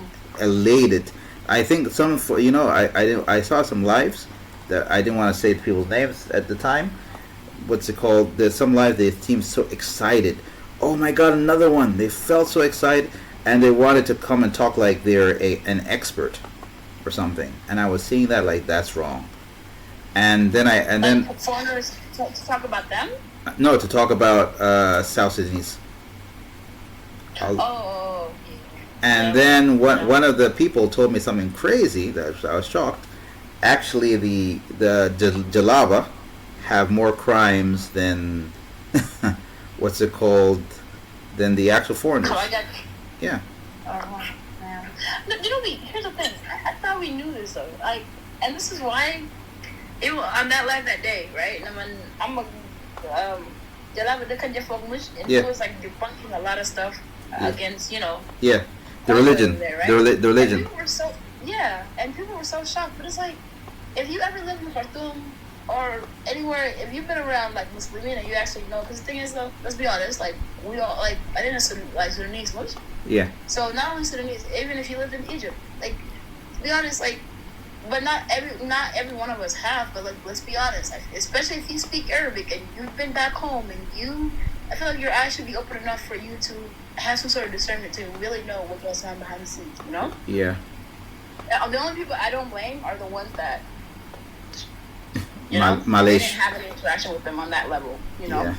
elated. I think I saw some lives that I didn't want to say people's names at the time. What's it called? There's some lives they seemed so excited. Oh my God, another one! They felt so excited, and they wanted to come and talk like they're an expert or something. And I was seeing that like that's wrong. And then foreigners to talk about them. No, to talk about South Sudanese. Oh. And then one of the people told me something crazy that I was shocked. Actually, the Jalaba have more crimes than what's it called than the actual foreigners. Yeah. Oh man. No, here's the thing. I thought we knew this though. Like, and this is why it was on that live that day, right? And I'm a Jalaba the and it was like debunking a lot of stuff against Yeah. The religion. There, right? The religion. And people were so shocked. But it's like, if you ever lived in Khartoum or anywhere, if you've been around like Muslimin and you actually know, because the thing is though, let's be honest, like we all like I didn't like Sudanese much. Yeah. So not only Sudanese, even if you lived in Egypt, like to be honest, like, but not every one of us have. But like, let's be honest, like, especially if you speak Arabic and you've been back home and I feel like your eyes should be open enough for you to have some sort of discernment to really know what goes on behind the scenes, you know? Yeah. The only people I don't blame are the ones that, Malaysia didn't have any interaction with them on that level, you know? Yeah.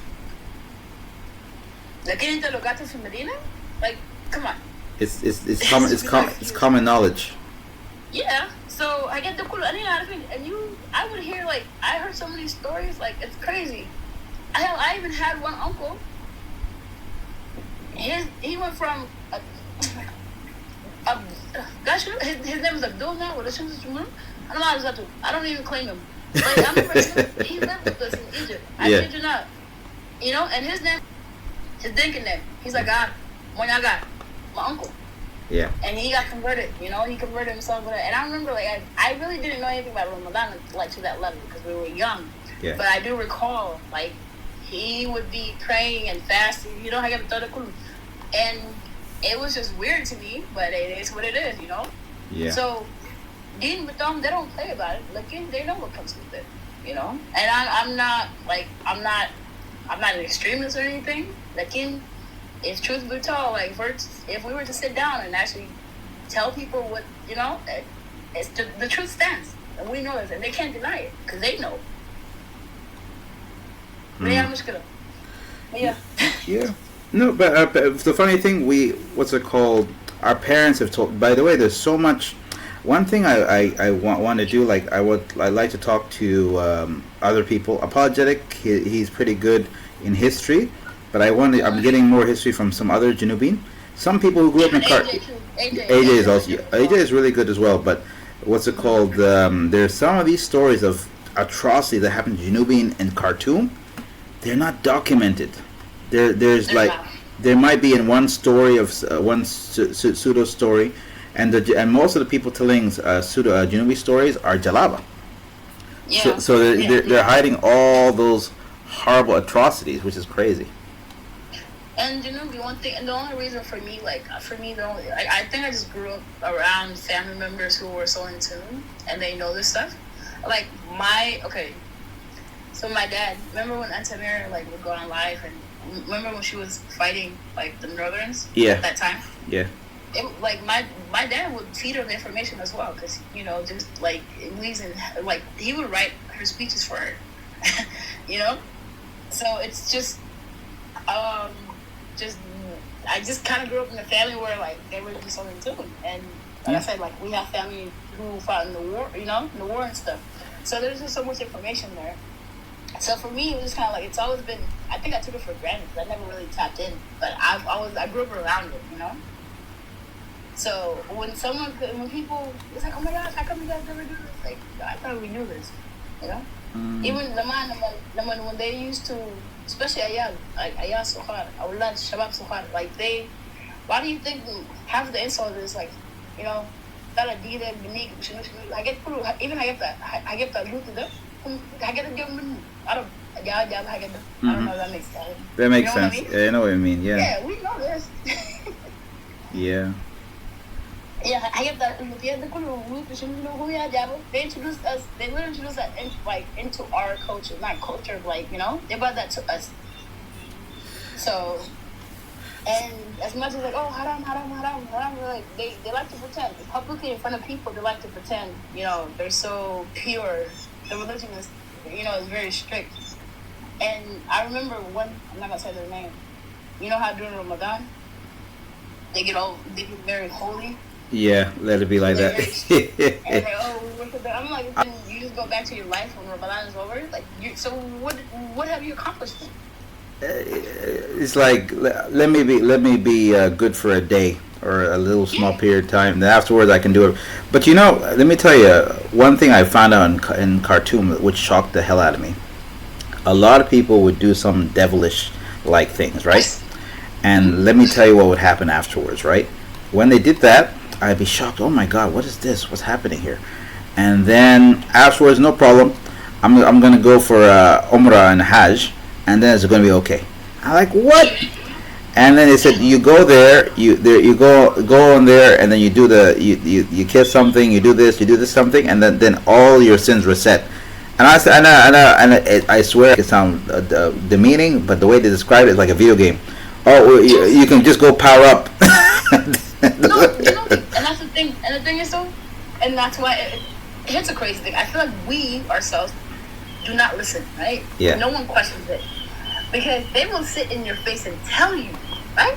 Like, into los gatos in Medina? Like, come on. It's common knowledge. Yeah. So, I get the cool, and I would hear, like, I heard so many stories, like, it's crazy. I even had one uncle. He went from gosh, his name is Abdul now. I don't even claim him. Like, I remember he lived with us in Egypt. I kid you not. And his name, his Dinkin name. He's like, Monyaga, my uncle. Yeah. And he got converted. He converted himself with it. And I remember, like, I really didn't know anything about Ramadan, like, to that level because we were young. Yeah. But I do recall, like, he would be praying and fasting. I got to and it was just weird to me, but it is what it is, Yeah. So, Dean Batom, they don't play about it. Like, they know what comes with it, And I'm not an extremist or anything. Like, if truth be told, like, if we were to sit down and actually tell people what, it's the truth stands. And we know this, and they can't deny it, because they know. Yeah. Yeah. No, but the funny thing, what's it called? Our parents have told. By the way, there's so much. One thing I want to do, like I like to talk to other people. Apologetic, he's pretty good in history, but I'm getting more history from some other Janubin. Some people who grew up in AJ is also AJ is really good as well. But what's it called? There's some of these stories of atrocity that happened to Janubin in Khartoum. They're not documented. There's like there might be in one story of one pseudo story, and most of the people telling pseudo Janubi stories are Jalaba. Yeah. So they're hiding all those horrible atrocities, which is crazy. And the one thing, and the only reason for me, I think I just grew up around family members who were so in tune and they know this stuff. Like So my dad, remember when Antamira like would go on live, and remember when she was fighting like the Northerns at that time? Yeah. Like my dad would feed her the information as well, because just like reason, like he would write her speeches for her, So it's just I just kind of grew up in a family where like they were just so in tune, and like I said, like we have family who fought in the war, in the war and stuff. So there's just so much information there. So for me, it was just kind of like it's always been. I think I took it for granted because I never really tapped in, but I grew up around it, So when people, it's like, oh my gosh, how come you guys never do this? Like, I thought we knew this, Even Laman, when they used to, especially Ayal Sohar, Awlad, Shabab Sohar, like why do you think half the insult is like, Tala Dida, Binig, I get through, even I get that root to them, I get a given out of I don't know if that makes sense. That makes sense. I mean? Yeah, I know what you mean, yeah. Yeah, we know this. Yeah. Yeah, I get that. They introduced us. They would introduce that into our culture, not culture. Like they brought that to us. So, and as much as like, oh, haram, like they like to pretend publicly in front of people. They like to pretend, they're so pure. The religion is, is very strict. And I remember I'm not gonna say their name. You know how during Ramadan they get very holy. Yeah, let it be like that. And I'm like, then you just go back to your life when Ramadan is over. Like, so what have you accomplished? It's like let me be good for a day or a little small period of time. Then afterwards, I can do it. But let me tell you one thing I found out in Khartoum, which shocked the hell out of me. A lot of people would do some devilish like things, right? And let me tell you what would happen afterwards, right? When they did that, I'd be shocked. Oh my God, what is this? What's happening here? And then afterwards, no problem. I'm gonna go for Umrah and Hajj, and then it's gonna be okay. I'm like, what? And then they said you go there, you go on there, and then you do you kiss something, you do this something, and then all your sins reset. And I said, I swear it sounds demeaning, but the way they describe it is like a video game. Oh, you can just go power up. No, and that's the thing. And the thing is, and that's why here's a crazy thing. I feel like we ourselves do not listen, right? Yeah. No one questions it because they will sit in your face and tell you, right?